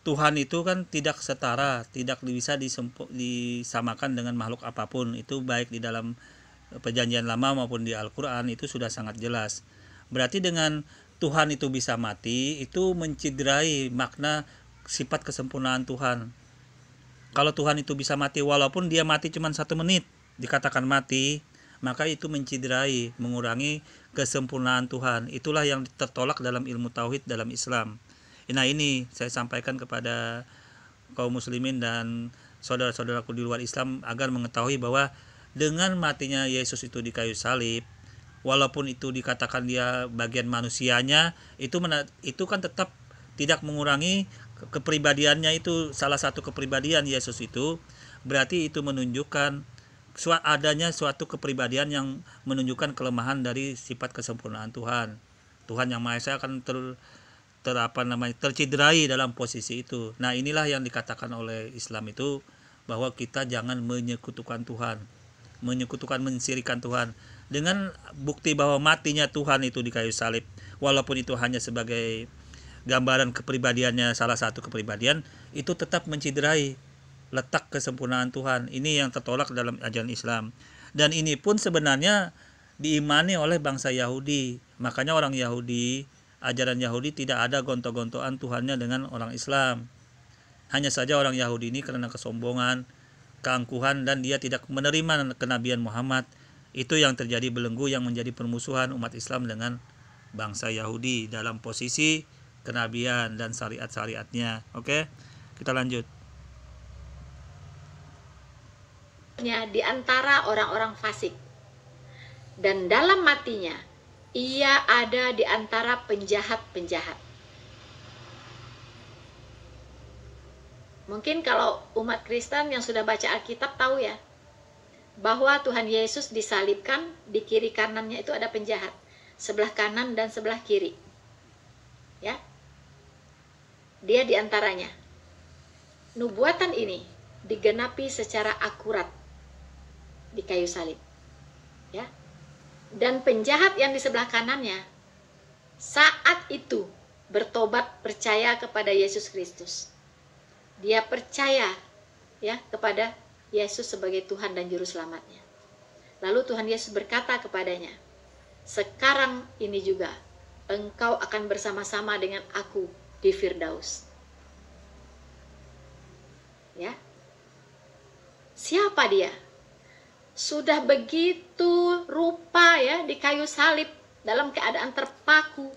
Tuhan itu kan tidak setara, tidak bisa disamakan dengan makhluk apapun. Itu baik di dalam Perjanjian Lama maupun di Al-Quran itu sudah sangat jelas. Berarti dengan Tuhan itu bisa mati, itu menciderai makna sifat kesempurnaan Tuhan. Kalau Tuhan itu bisa mati, walaupun dia mati cuma 1 menit, dikatakan mati, maka itu menciderai, mengurangi kesempurnaan Tuhan. Itulah yang tertolak dalam ilmu tauhid dalam Islam. Nah, ini saya sampaikan kepada kaum muslimin dan saudara-saudaraku di luar Islam agar mengetahui bahwa dengan matinya Yesus itu di kayu salib, walaupun itu dikatakan dia bagian manusianya, itu kan tetap tidak mengurangi kepribadiannya. Itu salah satu kepribadian Yesus itu. Berarti itu menunjukkan adanya suatu kepribadian yang menunjukkan kelemahan dari sifat kesempurnaan Tuhan. Tuhan yang Maha Esa akan tercederai dalam posisi itu. Nah, inilah yang dikatakan oleh Islam itu, bahwa kita jangan menyekutukan Tuhan, mensirikan Tuhan. Dengan bukti bahwa matinya Tuhan itu di kayu salib, walaupun itu hanya sebagai gambaran kepribadiannya, salah satu kepribadian, itu tetap menciderai letak kesempurnaan Tuhan. Ini yang tertolak dalam ajaran Islam. Dan ini pun sebenarnya diimani oleh bangsa Yahudi. Makanya orang Yahudi, ajaran Yahudi tidak ada gontok-gontokan Tuhannya dengan orang Islam. Hanya saja orang Yahudi ini karena kesombongan, keangkuhan, dan dia tidak menerima kenabian Muhammad, itu yang terjadi belenggu, yang menjadi permusuhan umat Islam dengan bangsa Yahudi dalam posisi kenabian dan syariat-syariatnya. Oke. Kita lanjut. Di antara orang-orang fasik, dan dalam matinya ia ada di antara penjahat-penjahat. Mungkin kalau umat Kristen yang sudah baca Alkitab tahu ya, bahwa Tuhan Yesus disalibkan, di kiri kanannya itu ada penjahat, sebelah kanan dan sebelah kiri. Ya. Dia di antaranya. Nubuatan ini digenapi secara akurat di kayu salib. Ya. Dan penjahat yang di sebelah kanannya saat itu bertobat, percaya kepada Yesus Kristus. Dia percaya ya kepada Yesus sebagai Tuhan dan juru selamatnya. Lalu Tuhan Yesus berkata kepadanya, "Sekarang ini juga engkau akan bersama-sama dengan aku di Firdaus." Ya. Siapa dia? Sudah begitu rupa ya di kayu salib, dalam keadaan terpaku.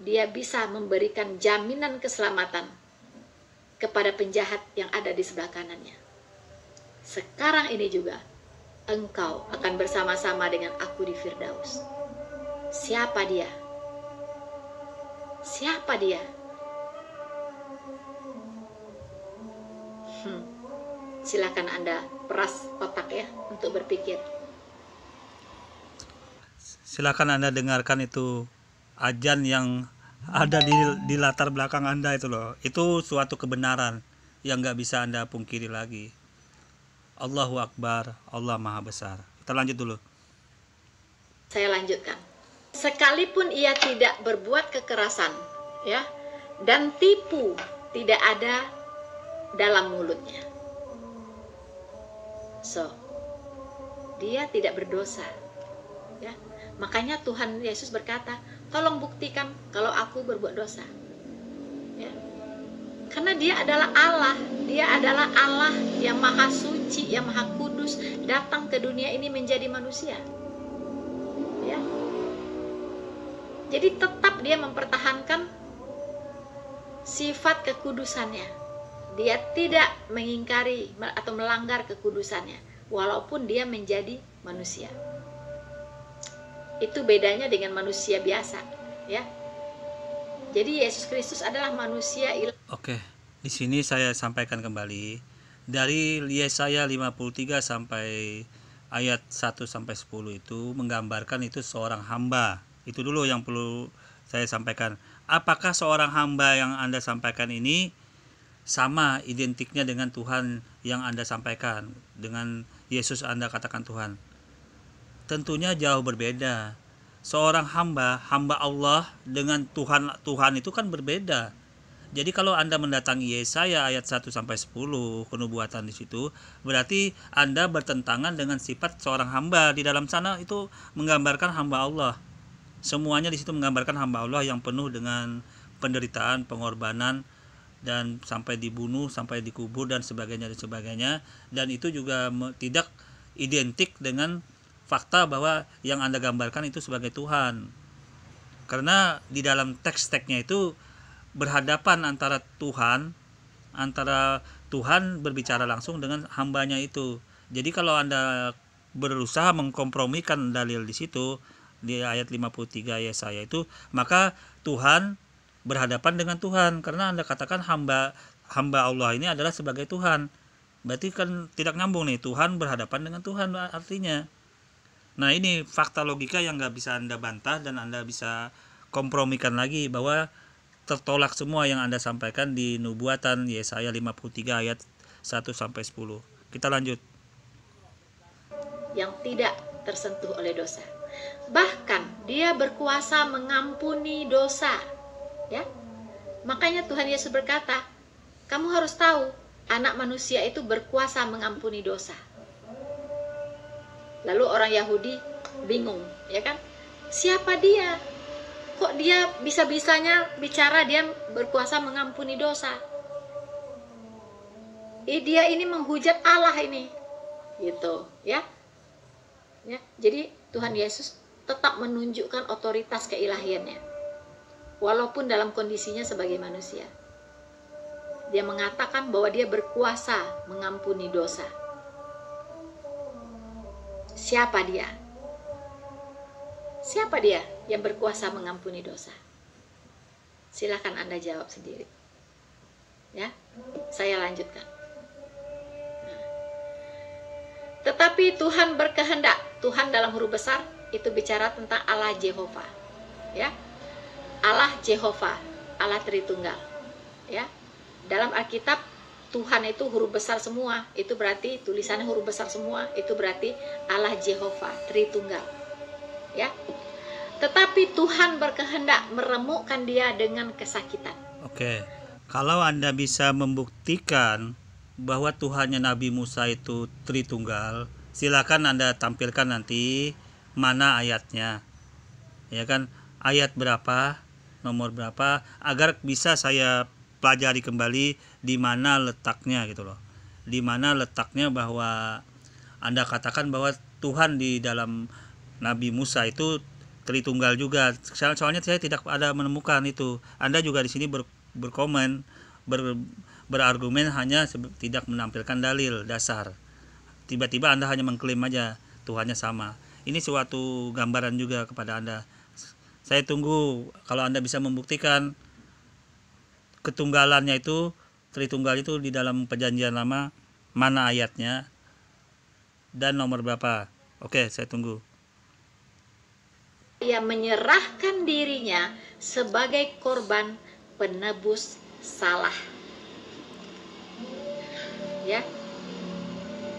Dia bisa memberikan jaminan keselamatan kepada penjahat yang ada di sebelah kanannya. Sekarang ini juga engkau akan bersama-sama dengan aku di Firdaus. Siapa dia? Siapa dia? Silakan Anda peras otak ya untuk berpikir. Silakan Anda dengarkan itu ajan yang ada di latar belakang Anda itu loh. Itu suatu kebenaran yang nggak bisa Anda pungkiri lagi. Allahu Akbar, Allah Maha Besar. Kita lanjut dulu. Saya lanjutkan. Sekalipun ia tidak berbuat kekerasan, ya, dan tipu tidak ada dalam mulutnya. So, dia tidak berdosa. Ya. Makanya Tuhan Yesus berkata, "Tolong buktikan kalau aku berbuat dosa." Ya. Karena dia adalah Allah. Dia adalah Allah yang maha suci, yang maha kudus, datang ke dunia ini menjadi manusia. Ya. Jadi tetap dia mempertahankan sifat kekudusannya. Dia tidak mengingkari atau melanggar kekudusannya, walaupun dia menjadi manusia. Itu bedanya dengan manusia biasa, ya. Jadi Yesus Kristus adalah manusia ilahi. Oke, di sini saya sampaikan kembali dari Yesaya 53 sampai ayat 1 sampai 10 itu menggambarkan itu seorang hamba. Itu dulu yang perlu saya sampaikan. Apakah seorang hamba yang Anda sampaikan ini sama identiknya dengan Tuhan yang Anda sampaikan, dengan Yesus Anda katakan Tuhan? Tentunya jauh berbeda. Seorang hamba Allah dengan Tuhan itu kan berbeda. Jadi kalau Anda mendatangi Yesaya ayat 1 sampai 10 penubuatan di situ, berarti Anda bertentangan dengan sifat seorang hamba. Di dalam sana itu menggambarkan hamba Allah. Semuanya di situ menggambarkan hamba Allah yang penuh dengan penderitaan, pengorbanan, dan sampai dibunuh, sampai dikubur dan sebagainya. Dan itu juga tidak identik dengan fakta bahwa yang Anda gambarkan itu sebagai Tuhan. Karena di dalam teks-teksnya itu berhadapan antara Tuhan berbicara langsung dengan hambanya itu. Jadi kalau Anda berusaha mengkompromikan dalil di situ di ayat 53 Yesaya itu, maka Tuhan berhadapan dengan Tuhan, karena Anda katakan hamba Allah ini adalah sebagai Tuhan. Berarti kan tidak nyambung nih, Tuhan berhadapan dengan Tuhan artinya. Nah, ini fakta logika yang nggak bisa Anda bantah dan Anda bisa kompromikan lagi bahwa tertolak semua yang Anda sampaikan di nubuatan Yesaya 53 ayat 1 sampai 10. Kita lanjut. Yang tidak tersentuh oleh dosa. Bahkan dia berkuasa mengampuni dosa. Ya. Makanya Tuhan Yesus berkata, kamu harus tahu, anak manusia itu berkuasa mengampuni dosa. Lalu orang Yahudi bingung, ya kan? Siapa dia? Kok dia bisa-bisanya bicara dia berkuasa mengampuni dosa? Dia ini menghujat Allah ini. Gitu, ya. Ya, jadi Tuhan Yesus tetap menunjukkan otoritas keilahiannya. Walaupun dalam kondisinya sebagai manusia. Dia mengatakan bahwa dia berkuasa mengampuni dosa. Siapa dia? Siapa dia yang berkuasa mengampuni dosa? Silakan Anda jawab sendiri. Ya, saya lanjutkan. Tetapi Tuhan berkehendak, Tuhan dalam huruf besar itu bicara tentang Allah Jehovah. Ya. Allah Jehovah, Allah Tritunggal. Ya. Dalam Alkitab Tuhan itu huruf besar semua, itu berarti tulisannya huruf besar semua, itu berarti Allah Jehovah Tritunggal. Ya. Tetapi Tuhan berkehendak meremukkan dia dengan kesakitan. Oke. Kalau Anda bisa membuktikan bahwa Tuhannya Nabi Musa itu Tritunggal, silakan Anda tampilkan nanti mana ayatnya. Ya kan? Ayat berapa, nomor berapa, agar bisa saya pelajari kembali di mana letaknya gitu loh. Di mana letaknya bahwa Anda katakan bahwa Tuhan di dalam Nabi Musa itu Tritunggal juga. Soalnya saya tidak ada menemukan itu. Anda juga di sini berkomen, berargumen hanya tidak menampilkan dalil dasar. Tiba-tiba Anda hanya mengklaim aja Tuhannya sama. Ini suatu gambaran juga kepada Anda. Saya tunggu kalau Anda bisa membuktikan ketunggalannya itu, Tritunggal itu di dalam Perjanjian Lama, mana ayatnya dan nomor berapa. Oke, saya tunggu. Ia menyerahkan dirinya sebagai korban penebus salah. Ya.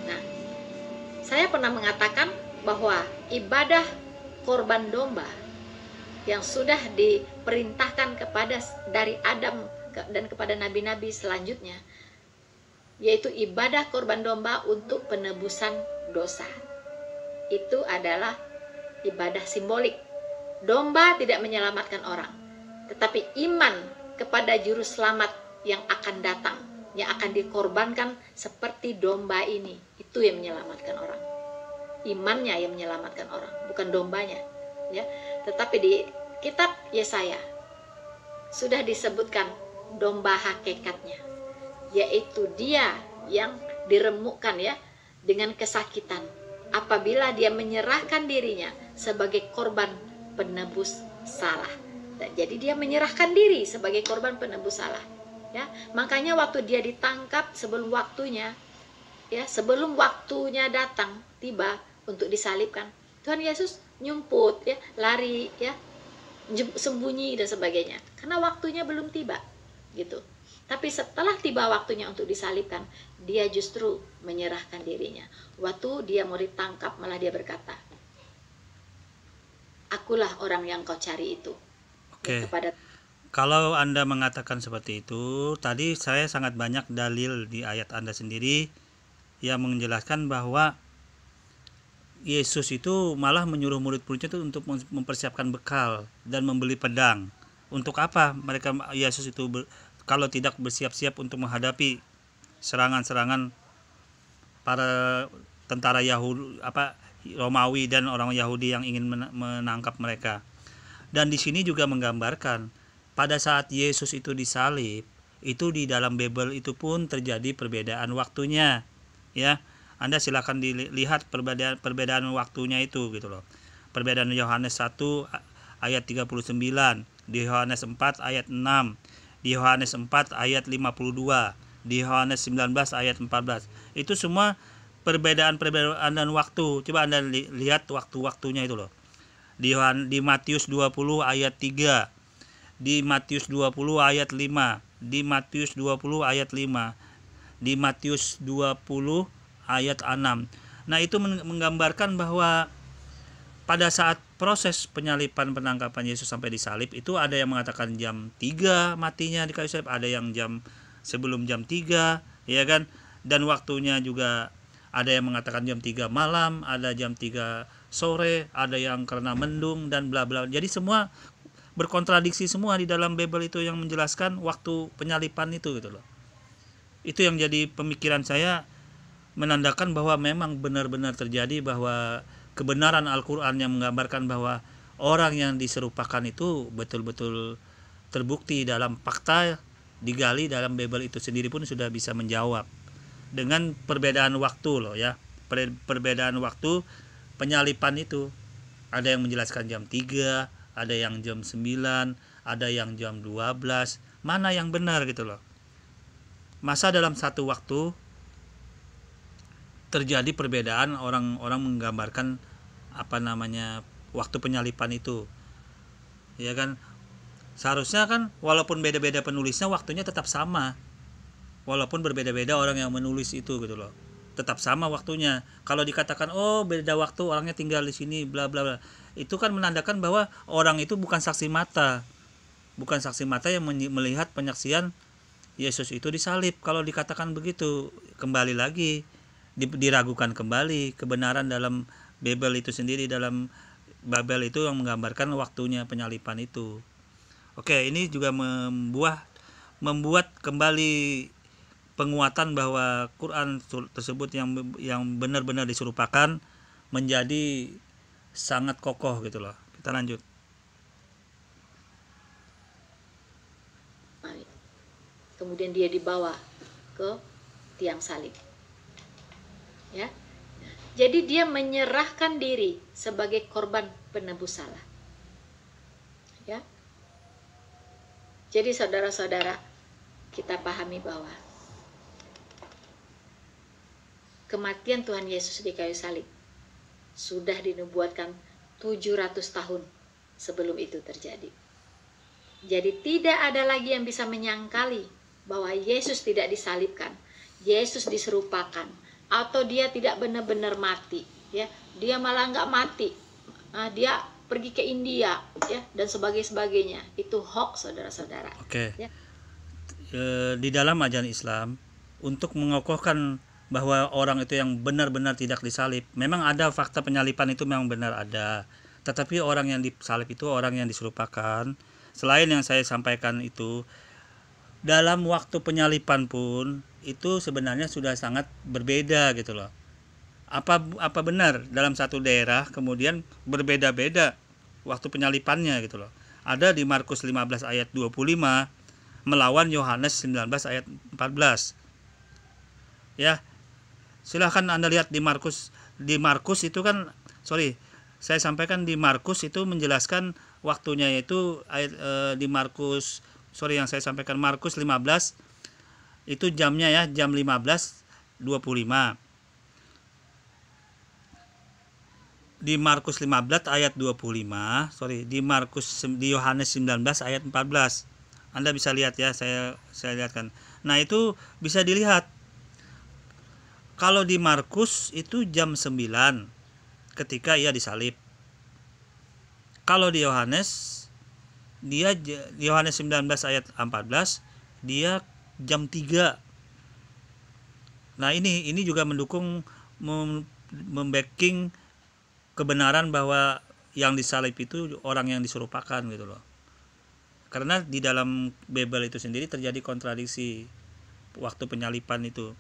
Nah, saya pernah mengatakan bahwa ibadah korban domba yang sudah diperintahkan kepada dari Adam dan kepada nabi-nabi selanjutnya, yaitu ibadah korban domba untuk penebusan dosa. Itu adalah ibadah simbolik. Domba tidak menyelamatkan orang, tetapi iman kepada juru selamat yang akan datang, yang akan dikorbankan seperti domba ini, itu yang menyelamatkan orang. Imannya yang menyelamatkan orang, bukan dombanya. Ya, tetapi di kitab Yesaya sudah disebutkan domba hakikatnya, yaitu dia yang diremukkan ya dengan kesakitan apabila dia menyerahkan dirinya sebagai korban penebus salah. Jadi dia menyerahkan diri sebagai korban penebus salah. Ya, makanya waktu dia ditangkap sebelum waktunya, ya sebelum waktunya datang tiba untuk disalibkan, Tuhan Yesus nyumput, ya lari, ya sembunyi dan sebagainya, karena waktunya belum tiba, gitu. Tapi setelah tiba waktunya untuk disalibkan, dia justru menyerahkan dirinya. Waktu dia mau ditangkap, malah dia berkata, akulah orang yang kau cari itu. Oke. Kalau Anda mengatakan seperti itu, tadi saya sangat banyak dalil di ayat Anda sendiri yang menjelaskan bahwa Yesus itu malah menyuruh murid-muridnya itu untuk mempersiapkan bekal dan membeli pedang. Untuk apa mereka Yesus itu kalau tidak bersiap-siap untuk menghadapi serangan-serangan para tentara Yahudi Romawi dan orang Yahudi yang ingin menangkap mereka. Dan di sini juga menggambarkan pada saat Yesus itu disalib, itu di dalam Bible itu pun terjadi perbedaan waktunya. Ya, Anda silakan dilihat perbedaan waktunya itu gitu loh. Perbedaan Yohanes 1 ayat 39, di Yohanes 4 ayat 6, di Yohanes 4 ayat 52, di Yohanes 19 ayat 14. Itu semua perbedaan dan waktu. Coba Anda lihat waktu-waktunya itu loh. Di Matius 20 ayat 3, di Matius 20 ayat 5, di Matius 20 ayat 5, di Matius 20 ayat 6. Nah, itu menggambarkan bahwa pada saat proses penyalipan penangkapan Yesus sampai disalib itu ada yang mengatakan jam 3 matinya di kayu salib, ada yang sebelum jam 3, ya kan? Dan waktunya juga ada yang mengatakan jam 3 malam, ada jam 3 sore, ada yang karena mendung dan bla bla. Jadi semua berkontradiksi semua di dalam Bible itu yang menjelaskan waktu penyalipan itu gitu loh. Itu yang jadi pemikiran saya, menandakan bahwa memang benar-benar terjadi bahwa kebenaran Al-Qur'an yang menggambarkan bahwa orang yang diserupakan itu betul-betul terbukti dalam fakta digali dalam Bible itu sendiri pun sudah bisa menjawab dengan perbedaan waktu loh ya. Perbedaan waktu penyalipan itu. Ada yang menjelaskan jam 3, ada yang jam 9, ada yang jam 12. Mana yang benar gitu loh. Masa dalam satu waktu terjadi perbedaan, orang-orang menggambarkan waktu penyalipan itu. Ya kan? Seharusnya kan walaupun beda-beda penulisnya waktunya tetap sama. Walaupun berbeda-beda orang yang menulis itu gitu loh. Tetap sama waktunya. Kalau dikatakan oh beda waktu, orangnya tinggal di sini bla bla bla. Itu kan menandakan bahwa orang itu bukan saksi mata. Bukan saksi mata yang melihat penyaksian Yesus itu disalib. Kalau dikatakan begitu, kembali lagi diragukan kembali kebenaran dalam Bible itu sendiri, dalam Babel itu yang menggambarkan waktunya penyalipan itu. Oke, ini juga membuat kembali penguatan bahwa Quran tersebut yang benar-benar diserupakan menjadi sangat kokoh gitu loh. Kita lanjut. Kemudian dia dibawa ke tiang salib. Ya. Jadi dia menyerahkan diri sebagai korban penebus salah. Ya. Jadi saudara-saudara, kita pahami bahwa kematian Tuhan Yesus di kayu salib sudah dinubuatkan 700 tahun sebelum itu terjadi. Jadi tidak ada lagi yang bisa menyangkali bahwa Yesus tidak disalibkan, Yesus diserupakan, atau dia tidak benar-benar mati, ya, dia malah nggak mati, dia pergi ke India, ya, dan sebagainya. Itu hoax, saudara-saudara. Oke. Ya. Di dalam ajaran Islam, untuk mengokohkan bahwa orang itu yang benar-benar tidak disalib, memang ada fakta penyalipan itu memang benar ada, tetapi orang yang disalib itu orang yang diserupakan. Selain yang saya sampaikan itu, dalam waktu penyalipan pun itu sebenarnya sudah sangat berbeda gitu loh. Apa benar dalam satu daerah kemudian berbeda-beda waktu penyalipannya gitu loh. Ada di Markus 15 ayat 25 melawan Yohanes 19 ayat 14. Ya. Silahkan Anda lihat di Markus itu kan saya sampaikan di Markus itu menjelaskan waktunya yaitu di Markus yang saya sampaikan Markus 15 itu jamnya ya, jam 15.25. Di Markus 15 ayat 25, di Yohanes 19 ayat 14. Anda bisa lihat ya, saya lihatkan. Nah, itu bisa dilihat. Kalau di Markus itu jam 9 ketika ia disalib. Kalau di Yohanes 19 ayat 14 dia jam 3. Nah, ini juga mendukung membacking kebenaran bahwa yang disalib itu orang yang diserupakan gitu loh. Karena di dalam Bible itu sendiri terjadi kontradiksi waktu penyalipan itu.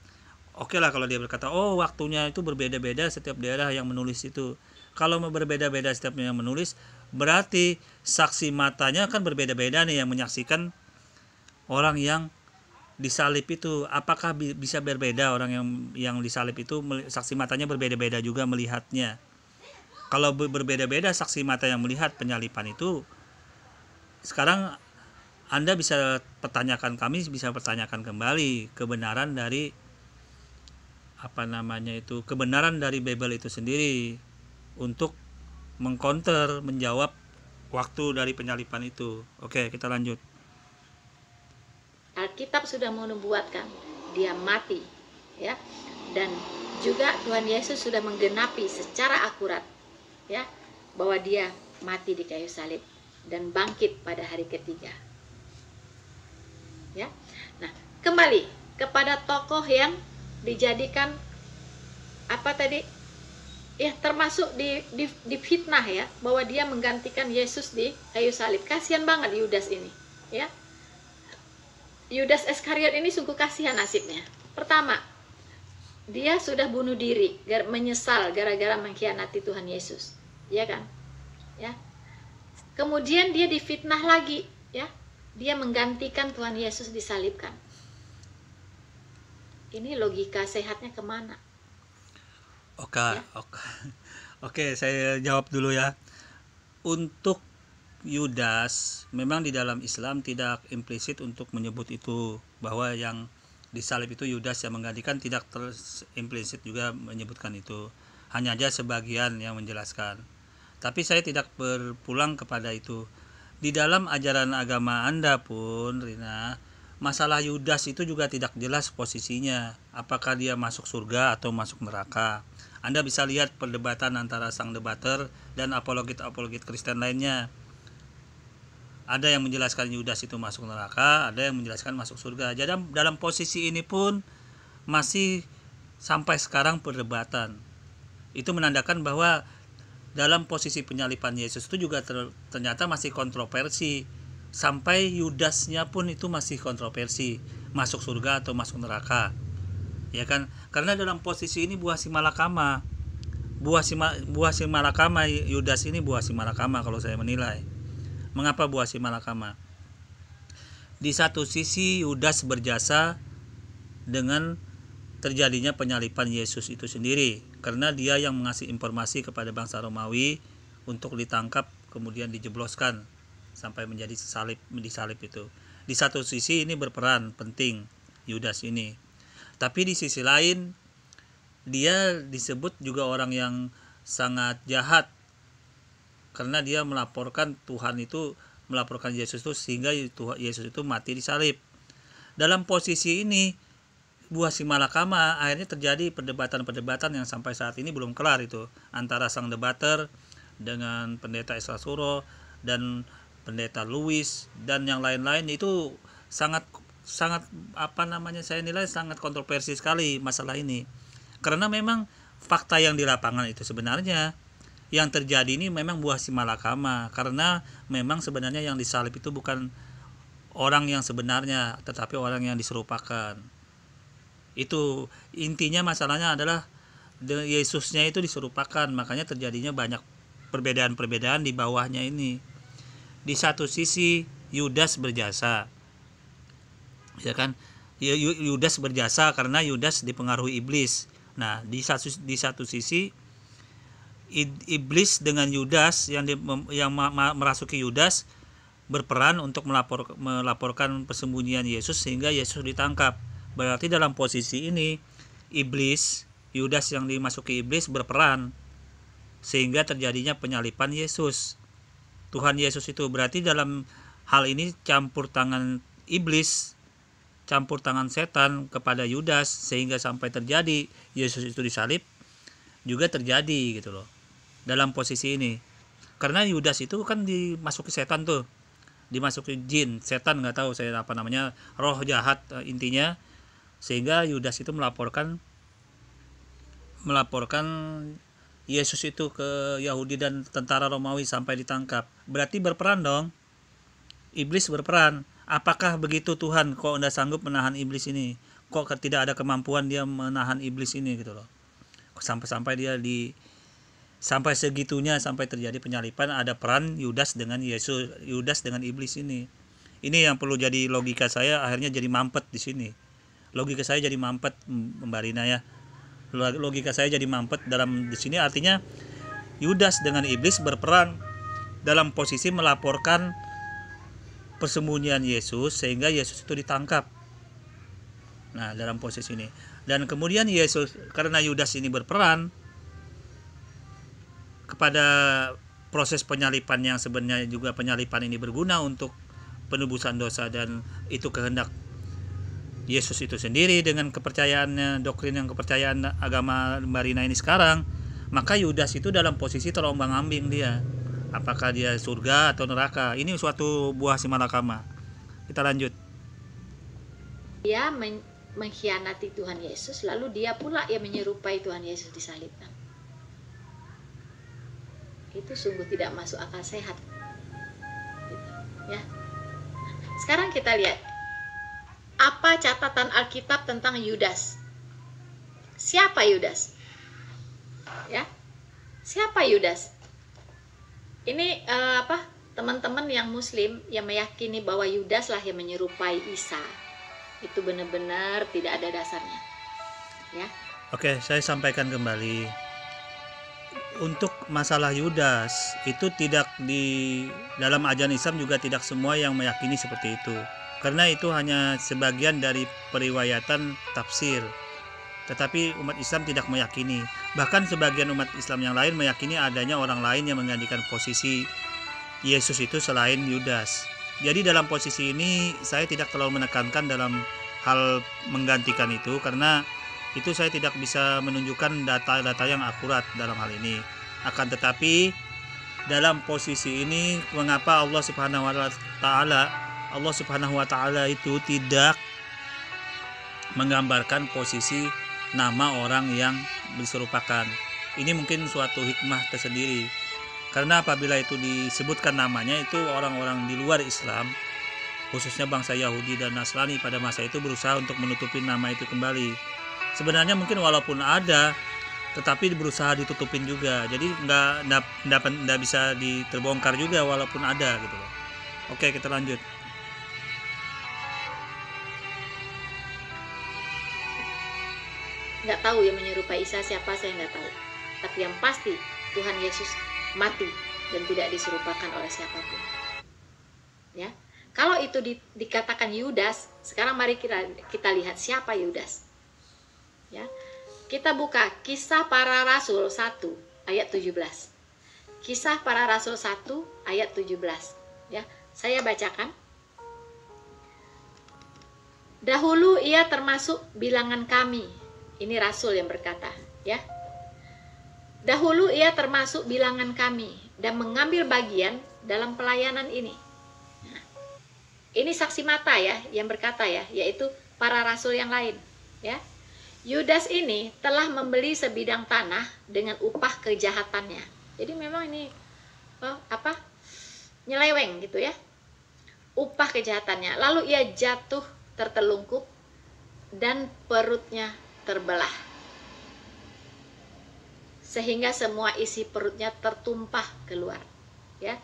Oke lah kalau dia berkata, oh waktunya itu berbeda-beda setiap daerah yang menulis itu. Kalau berbeda-beda setiap yang menulis, berarti saksi matanya kan berbeda-beda nih yang menyaksikan orang yang disalib itu. Apakah bisa berbeda orang yang disalib itu, saksi matanya berbeda-beda juga melihatnya. Kalau berbeda-beda saksi mata yang melihat penyalipan itu, sekarang Anda bisa pertanyakan, kami bisa pertanyakan kembali kebenaran dari kebenaran dari Bible itu sendiri untuk mengcounter, menjawab waktu dari penyalipan itu. Oke, kita lanjut. Alkitab sudah menubuatkan dia mati, ya, dan juga Tuhan Yesus sudah menggenapi secara akurat, ya, bahwa dia mati di kayu salib dan bangkit pada hari ketiga. Ya, nah kembali kepada tokoh yang dijadikan ya, termasuk di fitnah ya, bahwa dia menggantikan Yesus di kayu salib. Kasihan banget Yudas ini, ya. Yudas Iskariot ini sungguh kasihan nasibnya. Pertama, dia sudah bunuh diri, menyesal gara-gara mengkhianati Tuhan Yesus, ya kan? Ya. Kemudian dia difitnah lagi, ya. dia menggantikan Tuhan Yesus disalibkan. Ini logika sehatnya kemana? Oke, Ya. oke, saya jawab dulu ya. Untuk Yudas, memang di dalam Islam tidak implisit untuk menyebut itu, bahwa yang disalib itu Yudas yang menggantikan, tidak implisit juga menyebutkan itu. Hanya aja sebagian yang menjelaskan. Tapi saya tidak berpulang kepada itu. Di dalam ajaran agama Anda pun, Rina, masalah Yudas itu juga tidak jelas posisinya. Apakah dia masuk surga atau masuk neraka. Anda bisa lihat perdebatan antara sang debater dan apologit-apologit Kristen lainnya. Ada yang menjelaskan Yudas itu masuk neraka, ada yang menjelaskan masuk surga. Jadi dalam posisi ini pun masih sampai sekarang perdebatan. Itu menandakan bahwa dalam posisi penyalipan Yesus itu juga ternyata masih kontroversi. Sampai Yudasnya pun itu masih kontroversi, masuk surga atau masuk neraka. Ya kan? Karena dalam posisi ini buah si malakama. Buah si malakama, Yudas ini buah si malakama kalau saya menilai. Mengapa buah si malakama? Di satu sisi Yudas berjasa dengan terjadinya penyalipan Yesus itu sendiri, karena dia yang mengasih informasi kepada bangsa Romawi untuk ditangkap kemudian dijebloskan sampai menjadi disalib itu. Di satu sisi ini berperan penting Yudas ini. Tapi di sisi lain dia disebut juga orang yang sangat jahat, karena dia melaporkan Tuhan itu, melaporkan Yesus itu sehingga Yesus itu mati disalib. Dalam posisi ini buah si malakama akhirnya terjadi perdebatan yang sampai saat ini belum kelar itu, antara sang debater dengan pendeta Esra Suro dan pendeta Louis dan yang lain-lain. Itu sangat saya nilai sangat kontroversi sekali masalah ini, karena memang fakta yang di lapangan itu sebenarnya yang terjadi ini memang buah si malakama, karena memang sebenarnya yang disalib itu bukan orang yang sebenarnya, tetapi orang yang diserupakan. Itu intinya, masalahnya adalah Yesusnya itu diserupakan, makanya terjadinya banyak perbedaan-perbedaan di bawahnya ini. Di satu sisi Yudas berjasa, ya kan? Yudas berjasa karena Yudas dipengaruhi iblis. Nah, di satu sisi iblis dengan Yudas yang merasuki Yudas berperan untuk melaporkan persembunyian Yesus sehingga Yesus ditangkap. Berarti dalam posisi ini iblis, Yudas yang dimasuki iblis berperan sehingga terjadinya penyalipan Yesus. Tuhan Yesus itu berarti dalam hal ini campur tangan iblis, campur tangan setan kepada Yudas sehingga sampai terjadi Yesus itu disalib juga terjadi gitu loh. Dalam posisi ini, karena Yudas itu kan dimasuki setan tuh, dimasuki jin, setan, nggak tahu saya apa namanya, roh jahat intinya, sehingga Yudas itu melaporkan Yesus itu ke Yahudi dan tentara Romawi sampai ditangkap. Berarti berperan dong, iblis berperan. Apakah begitu Tuhan kok tidak sanggup menahan iblis ini? Kok tidak ada kemampuan dia menahan iblis ini gitu loh. Sampai dia sampai segitunya, sampai terjadi penyalipan, ada peran Yudas dengan Yesus, Yudas dengan iblis ini. Ini yang perlu jadi logika saya, akhirnya jadi mampet di sini. Logika saya jadi mampet, Mbak Rina ya. Logika saya jadi mampet dalam di sini, artinya Yudas dengan iblis berperan dalam posisi melaporkan persembunyian Yesus sehingga Yesus itu ditangkap. Nah, dalam posisi ini. Dan kemudian Yesus, karena Yudas ini berperan kepada proses penyalipan yang sebenarnya juga penyalipan ini berguna untuk penebusan dosa, dan itu kehendak Yesus itu sendiri dengan kepercayaannya, kepercayaan agama Marina ini sekarang, maka Yudas itu dalam posisi terombang-ambing dia. Apakah dia surga atau neraka? Ini suatu buah si malakama. Kita lanjut. Dia mengkhianati Tuhan Yesus, lalu dia pula yang menyerupai Tuhan Yesus disalibkan. Itu sungguh tidak masuk akal sehat. Gitu, ya. Sekarang kita lihat apa catatan Alkitab tentang Yudas. Siapa Yudas? Ya, siapa Yudas? Ini teman-teman yang muslim yang meyakini bahwa Yudas lah yang menyerupai Isa, itu benar-benar tidak ada dasarnya. Ya. Oke, saya sampaikan kembali. Untuk masalah Yudas itu tidak di dalam ajaran Islam juga tidak semua yang meyakini seperti itu. Karena itu hanya sebagian dari periwayatan tafsir. Tetapi umat Islam tidak meyakini. Bahkan sebagian umat Islam yang lain meyakini adanya orang lain yang menggantikan posisi Yesus itu selain Yudas. Jadi dalam posisi ini saya tidak terlalu menekankan dalam hal menggantikan itu, karena itu saya tidak bisa menunjukkan data-data yang akurat dalam hal ini. Akan tetapi dalam posisi ini mengapa Allah Subhanahu wa taala itu tidak menggambarkan posisi nama orang yang diserupakan. Ini mungkin suatu hikmah tersendiri. Karena apabila itu disebutkan namanya, itu orang-orang di luar Islam, khususnya bangsa Yahudi dan Nasrani pada masa itu berusaha untuk menutupi nama itu kembali. Sebenarnya mungkin walaupun ada, tetapi berusaha ditutupin juga. Jadi nggak bisa terbongkar juga walaupun ada gitu loh. Oke, kita lanjut. Nggak tahu yang menyerupai Isa siapa, saya nggak tahu. Tapi yang pasti Tuhan Yesus mati dan tidak diserupakan oleh siapapun. Ya, kalau itu dikatakan Yudas, sekarang mari kita lihat siapa Yudas. Ya, kita buka Kisah Para Rasul 1 ayat 17. Kisah Para Rasul 1 ayat 17. Ya, saya bacakan. Dahulu ia termasuk bilangan kami. Ini Rasul yang berkata, ya. Dahulu ia termasuk bilangan kami dan mengambil bagian dalam pelayanan ini. Nah, ini saksi mata ya yang berkata ya, yaitu para rasul yang lain, ya. Yudas ini telah membeli sebidang tanah dengan upah kejahatannya. Jadi memang ini nyeleweng gitu ya. Upah kejahatannya. Lalu ia jatuh tertelungkup dan perutnya terbelah, sehingga semua isi perutnya tertumpah keluar, ya.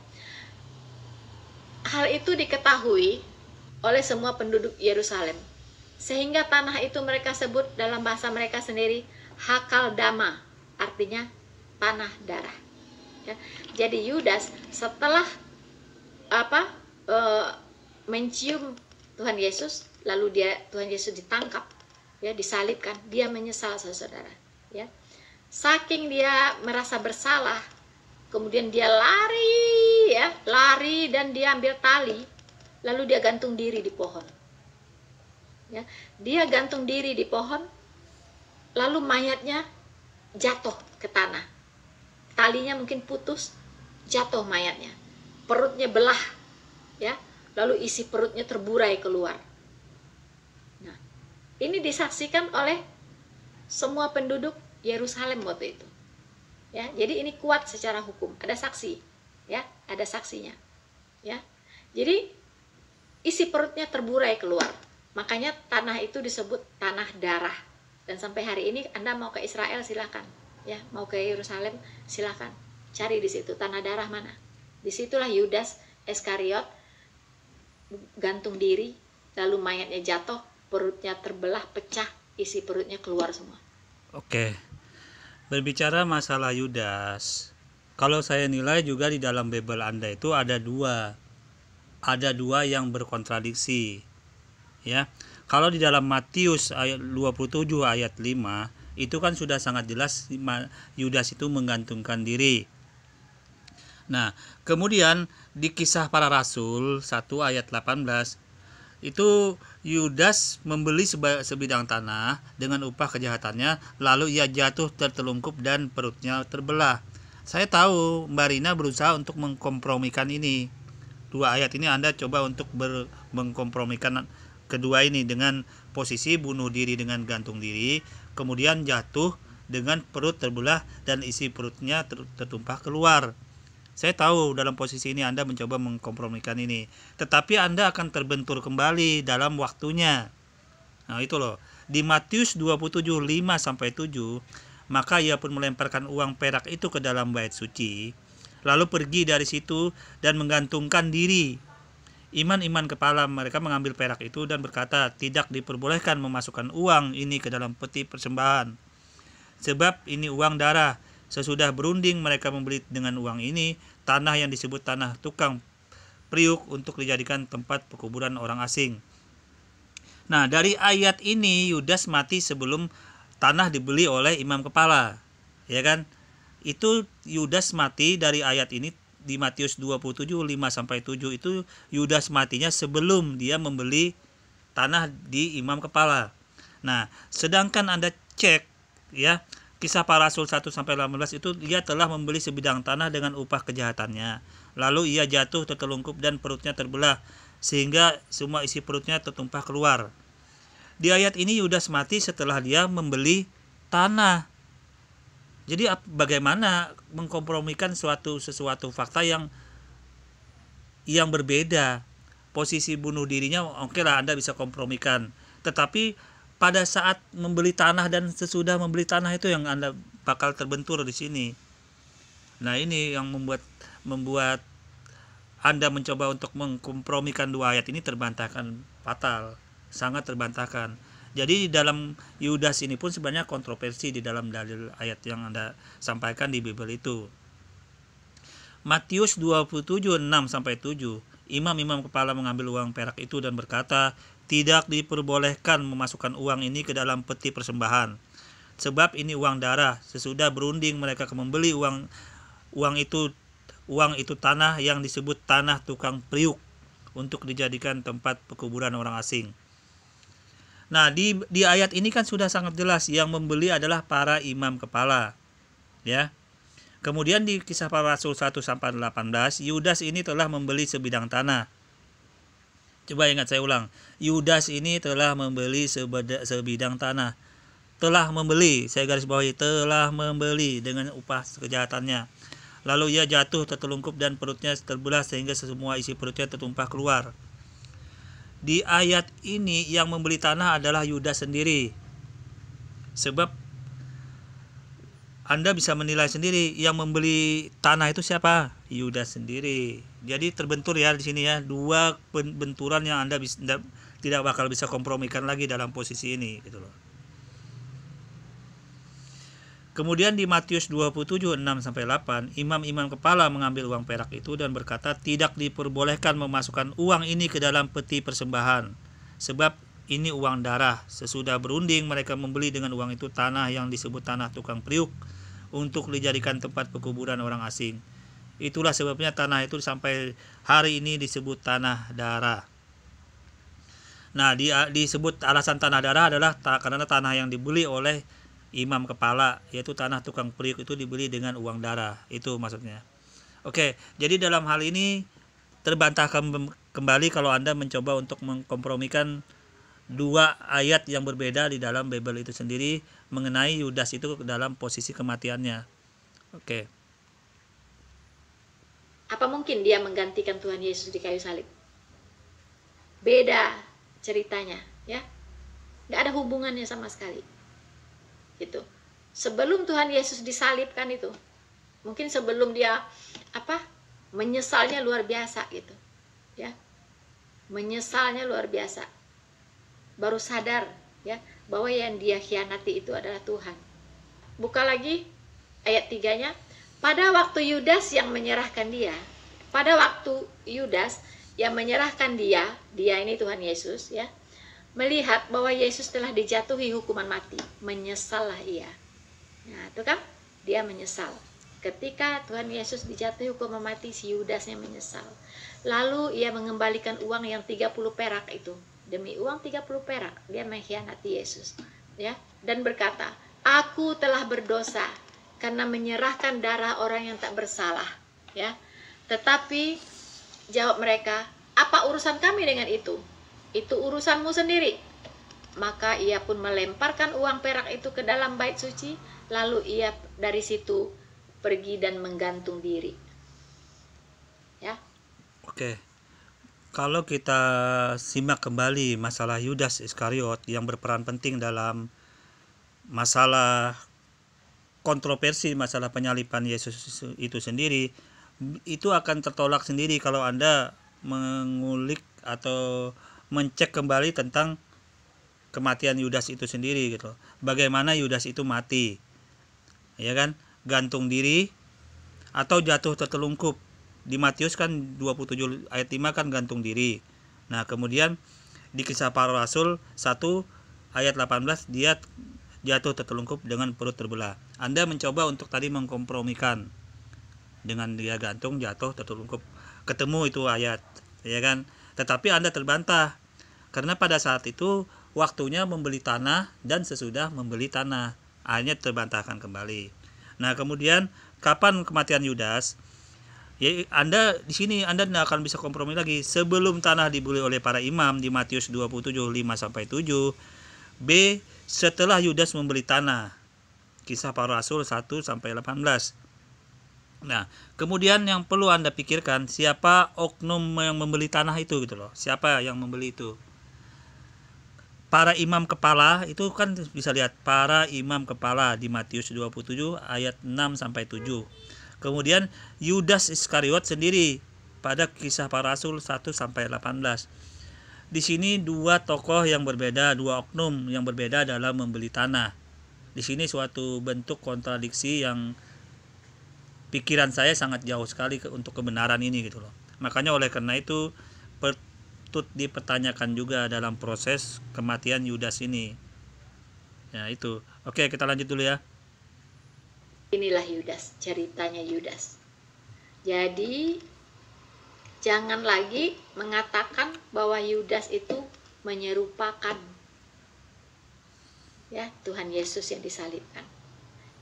Hal itu diketahui oleh semua penduduk Yerusalem, sehingga tanah itu mereka sebut dalam bahasa mereka sendiri Hakaldama, artinya tanah darah, ya. Jadi Yudas setelah mencium Tuhan Yesus, lalu Tuhan Yesus ditangkap, ya, disalibkan, dia menyesal, saudara, ya. Saking dia merasa bersalah, kemudian dia lari dan dia ambil tali, lalu dia gantung diri di pohon, ya. Dia gantung diri di pohon, lalu mayatnya jatuh ke tanah, talinya mungkin putus, jatuh mayatnya, perutnya belah, ya, lalu isi perutnya terburai keluar. Ini disaksikan oleh semua penduduk Yerusalem waktu itu, ya. Jadi ini kuat secara hukum, ada saksi, ya, ada saksinya, ya. Jadi isi perutnya terburai keluar, makanya tanah itu disebut tanah darah. Dan sampai hari ini Anda mau ke Israel silakan, ya, mau ke Yerusalem silakan, cari di situ tanah darah mana. Disitulah Yudas Iskariot gantung diri, lalu mayatnya jatuh, perutnya terbelah, pecah, isi perutnya keluar semua. Oke, berbicara masalah Yudas, kalau saya nilai juga di dalam Bible Anda itu ada dua yang berkontradiksi, ya. Kalau di dalam Matius ayat 27 ayat 5 itu kan sudah sangat jelas Yudas itu menggantungkan diri. Nah, kemudian di Kisah Para Rasul 1 ayat 18 itu Yudas membeli sebidang tanah dengan upah kejahatannya, lalu ia jatuh tertelungkup dan perutnya terbelah. Saya tahu Mbak Rina berusaha untuk mengkompromikan ini. Dua ayat ini Anda coba untuk mengkompromikan kedua ini dengan posisi bunuh diri dengan gantung diri, kemudian jatuh dengan perut terbelah dan isi perutnya tertumpah keluar. Saya tahu dalam posisi ini Anda mencoba mengkompromikan ini, tetapi Anda akan terbentur kembali dalam waktunya. Nah, itu loh. Di Matius 27 5-7, maka ia pun melemparkan uang perak itu ke dalam bait suci, lalu pergi dari situ dan menggantungkan diri. Iman-iman kepala mereka mengambil perak itu dan berkata, tidak diperbolehkan memasukkan uang ini ke dalam peti persembahan, sebab ini uang darah. Sesudah berunding mereka membeli dengan uang ini tanah yang disebut tanah tukang priuk untuk dijadikan tempat pekuburan orang asing. Nah, dari ayat ini Yudas mati sebelum tanah dibeli oleh imam kepala, ya kan? Itu Yudas mati dari ayat ini di Matius 27 5-7 itu Yudas matinya sebelum dia membeli tanah di imam kepala. Nah, sedangkan Anda cek ya, Kisah Para Rasul 1-18 itu dia telah membeli sebidang tanah dengan upah kejahatannya. Lalu ia jatuh tertelungkup dan perutnya terbelah sehingga semua isi perutnya tertumpah keluar. Di ayat ini Yudas mati setelah dia membeli tanah. Jadi bagaimana mengkompromikan sesuatu fakta yang berbeda. Posisi bunuh dirinya oke lah Anda bisa kompromikan. Tetapi pada saat membeli tanah dan sesudah membeli tanah itu yang Anda bakal terbentur di sini. Nah, ini yang membuat Anda mencoba untuk mengkompromikan dua ayat ini terbantahkan fatal, sangat terbantahkan. Jadi di dalam Yudas ini pun sebenarnya kontroversi di dalam dalil ayat yang Anda sampaikan di Bible itu. Matius 27 6-7, imam-imam kepala mengambil uang perak itu dan berkata, tidak diperbolehkan memasukkan uang ini ke dalam peti persembahan, sebab ini uang darah. Sesudah berunding mereka membeli uang itu tanah yang disebut tanah tukang priuk untuk dijadikan tempat pekuburan orang asing. Nah, di ayat ini kan sudah sangat jelas yang membeli adalah para imam kepala, ya. Kemudian di Kisah Para Rasul 1-18, Yudas ini telah membeli sebidang tanah. Coba ingat, saya ulang. Yudas ini telah membeli sebidang tanah. Telah membeli, saya garis bawahi, telah membeli dengan upah kejahatannya. Lalu ia jatuh tertelungkup dan perutnya terbelah sehingga semua isi perutnya tertumpah keluar. Di ayat ini yang membeli tanah adalah Yudas sendiri. Sebab Anda bisa menilai sendiri yang membeli tanah itu siapa? Yudas sendiri. Jadi terbentur ya di sini ya, dua benturan yang Anda tidak bakal bisa kompromikan lagi dalam posisi ini gitu loh. Kemudian di Matius 27 6-8, imam-imam kepala mengambil uang perak itu dan berkata, tidak diperbolehkan memasukkan uang ini ke dalam peti persembahan, sebab ini uang darah. Sesudah berunding mereka membeli dengan uang itu tanah yang disebut tanah tukang priuk untuk dijadikan tempat pekuburan orang asing. Itulah sebabnya tanah itu sampai hari ini disebut tanah darah. Nah, disebut alasan tanah darah adalah karena tanah yang dibeli oleh imam kepala, yaitu tanah tukang priuk itu dibeli dengan uang darah. Itu maksudnya. Oke, jadi dalam hal ini terbantahkan kembali kalau Anda mencoba untuk mengkompromikan dua ayat yang berbeda di dalam Bible itu sendiri mengenai Yudas itu dalam posisi kematiannya. Oke. Apa mungkin dia menggantikan Tuhan Yesus di kayu salib? Beda ceritanya, ya. Nggak ada hubungannya sama sekali. Gitu. Sebelum Tuhan Yesus disalibkan itu, mungkin sebelum dia menyesalnya luar biasa gitu, ya. Menyesalnya luar biasa. Baru sadar ya bahwa yang dia khianati itu adalah Tuhan. Buka lagi ayat 3-nya. Pada waktu Yudas yang menyerahkan dia, dia ini Tuhan Yesus ya, melihat bahwa Yesus telah dijatuhi hukuman mati, menyesallah ia. Nah, itu kan dia menyesal. Ketika Tuhan Yesus dijatuhi hukuman mati, si Yudasnya menyesal. Lalu ia mengembalikan uang yang 30 perak itu. Demi uang 30 perak dia mengkhianati Yesus, ya, dan berkata, "Aku telah berdosa karena menyerahkan darah orang yang tak bersalah." Ya. Tetapi jawab mereka, "Apa urusan kami dengan itu? Itu urusanmu sendiri." Maka ia pun melemparkan uang perak itu ke dalam bait suci, lalu ia dari situ pergi dan menggantung diri. Ya. Oke. Kalau kita simak kembali masalah Yudas Iskariot yang berperan penting dalam masalah kontroversi masalah penyaliban Yesus itu sendiri, itu akan tertolak sendiri kalau Anda mengulik atau mencek kembali tentang kematian Yudas itu sendiri gitu. Bagaimana Yudas itu mati? Ya kan? Gantung diri atau jatuh tertelungkup. Di Matius kan 27 ayat 5 kan gantung diri. Nah, kemudian di Kisah Para Rasul 1 ayat 18 dia jatuh tertelungkup dengan perut terbelah. Anda mencoba untuk tadi mengkompromikan dengan dia gantung, jatuh, tertelungkup. Ketemu itu ayat, ya kan? Tetapi Anda terbantah. Karena pada saat itu waktunya membeli tanah dan sesudah membeli tanah. Akhirnya terbantahkan kembali. Nah, kemudian kapan kematian Yudas? Ya, Anda di sini Anda tidak akan bisa kompromi lagi. Sebelum tanah dibeli oleh para imam di Matius 27 5-7. B. Setelah Yudas membeli tanah. Kisah Para Rasul 1-18. Nah, kemudian yang perlu Anda pikirkan, siapa oknum yang membeli tanah itu gitu loh. Siapa yang membeli itu? Para imam kepala itu kan bisa lihat para imam kepala di Matius 27 ayat 6-7. Kemudian Yudas Iskariot sendiri pada Kisah Para Rasul 1-18. Di sini dua tokoh yang berbeda, dua oknum yang berbeda dalam membeli tanah. Di sini suatu bentuk kontradiksi yang pikiran saya sangat jauh sekali untuk kebenaran ini gitu loh. Makanya oleh karena itu patut dipertanyakan juga dalam proses kematian Yudas ini. Ya itu. Oke, kita lanjut dulu ya. Inilah Yudas, ceritanya Yudas. Jadi jangan lagi mengatakan bahwa Yudas itu menyerupakan ya Tuhan Yesus yang disalibkan.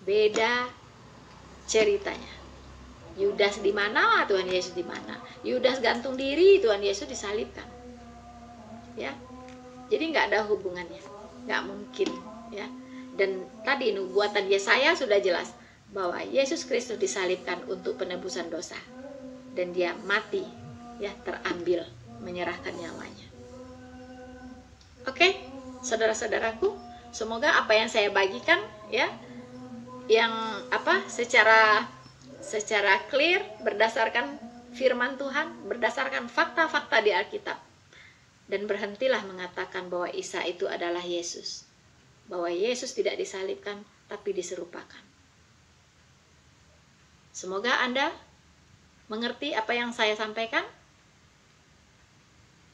Beda ceritanya. Yudas di mana, Tuhan Yesus di mana? Yudas gantung diri, Tuhan Yesus disalibkan. Ya. Jadi nggak ada hubungannya. Nggak mungkin, ya. Dan tadi nubuatan Yesaya sudah jelas bahwa Yesus Kristus disalibkan untuk penebusan dosa. Dan dia mati, ya, terambil, menyerahkan nyawanya. Oke, saudara-saudaraku, semoga apa yang saya bagikan, ya, yang secara clear berdasarkan firman Tuhan, berdasarkan fakta-fakta di Alkitab. Dan berhentilah mengatakan bahwa Isa itu adalah Yesus. Bahwa Yesus tidak disalibkan tapi diserupakan. Semoga Anda mengerti apa yang saya sampaikan.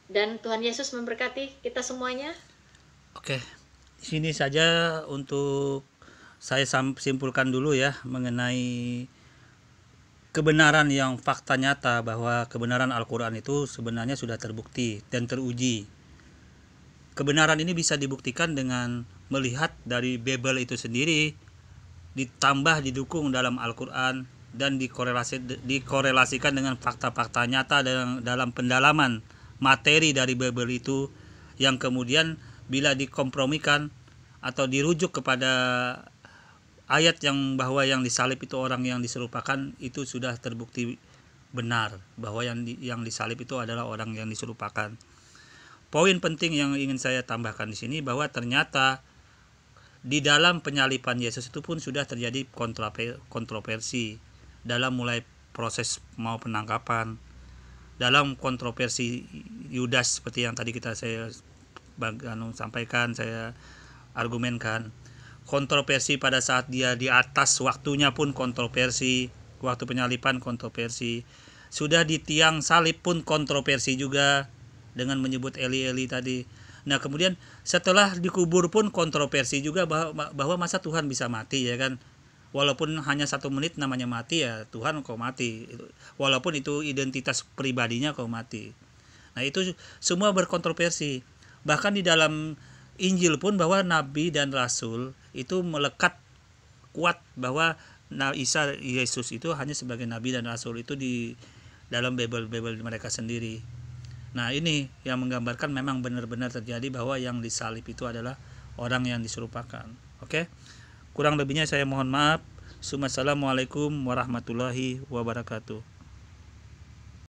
Dan Tuhan Yesus memberkati kita semuanya. Oke, di sini saja untuk saya simpulkan dulu ya mengenai kebenaran yang fakta nyata bahwa kebenaran Al-Quran itu sebenarnya sudah terbukti dan teruji. Kebenaran ini bisa dibuktikan dengan melihat dari Bible itu sendiri, ditambah didukung dalam Al-Quran, dan dikorelasikan dengan fakta-fakta nyata dalam pendalaman materi dari Bible itu, yang kemudian bila dikompromikan atau dirujuk kepada ayat yang bahwa yang disalib itu orang yang diserupakan, itu sudah terbukti benar bahwa yang disalib itu adalah orang yang diserupakan. Poin penting yang ingin saya tambahkan di sini bahwa ternyata di dalam penyaliban Yesus itu pun sudah terjadi kontroversi dalam mulai proses mau penangkapan, dalam kontroversi Yudas seperti yang tadi saya sampaikan, saya argumenkan. Kontroversi pada saat dia di atas waktunya pun kontroversi, waktu penyaliban kontroversi. Sudah di tiang salib pun kontroversi juga dengan menyebut Eli Eli tadi. Nah, kemudian setelah dikubur pun kontroversi juga bahwa masa Tuhan bisa mati, ya kan? Walaupun hanya 1 menit namanya mati, ya Tuhan kau mati. Walaupun itu identitas pribadinya kau mati. Nah, itu semua berkontroversi. Bahkan di dalam Injil pun bahwa Nabi dan Rasul itu melekat kuat bahwa Isa Yesus itu hanya sebagai Nabi dan Rasul itu di dalam Bible mereka sendiri. Nah, ini yang menggambarkan memang benar-benar terjadi bahwa yang disalib itu adalah orang yang diserupakan. Oke? Kurang lebihnya saya mohon maaf. Assalamualaikum warahmatullahi wabarakatuh.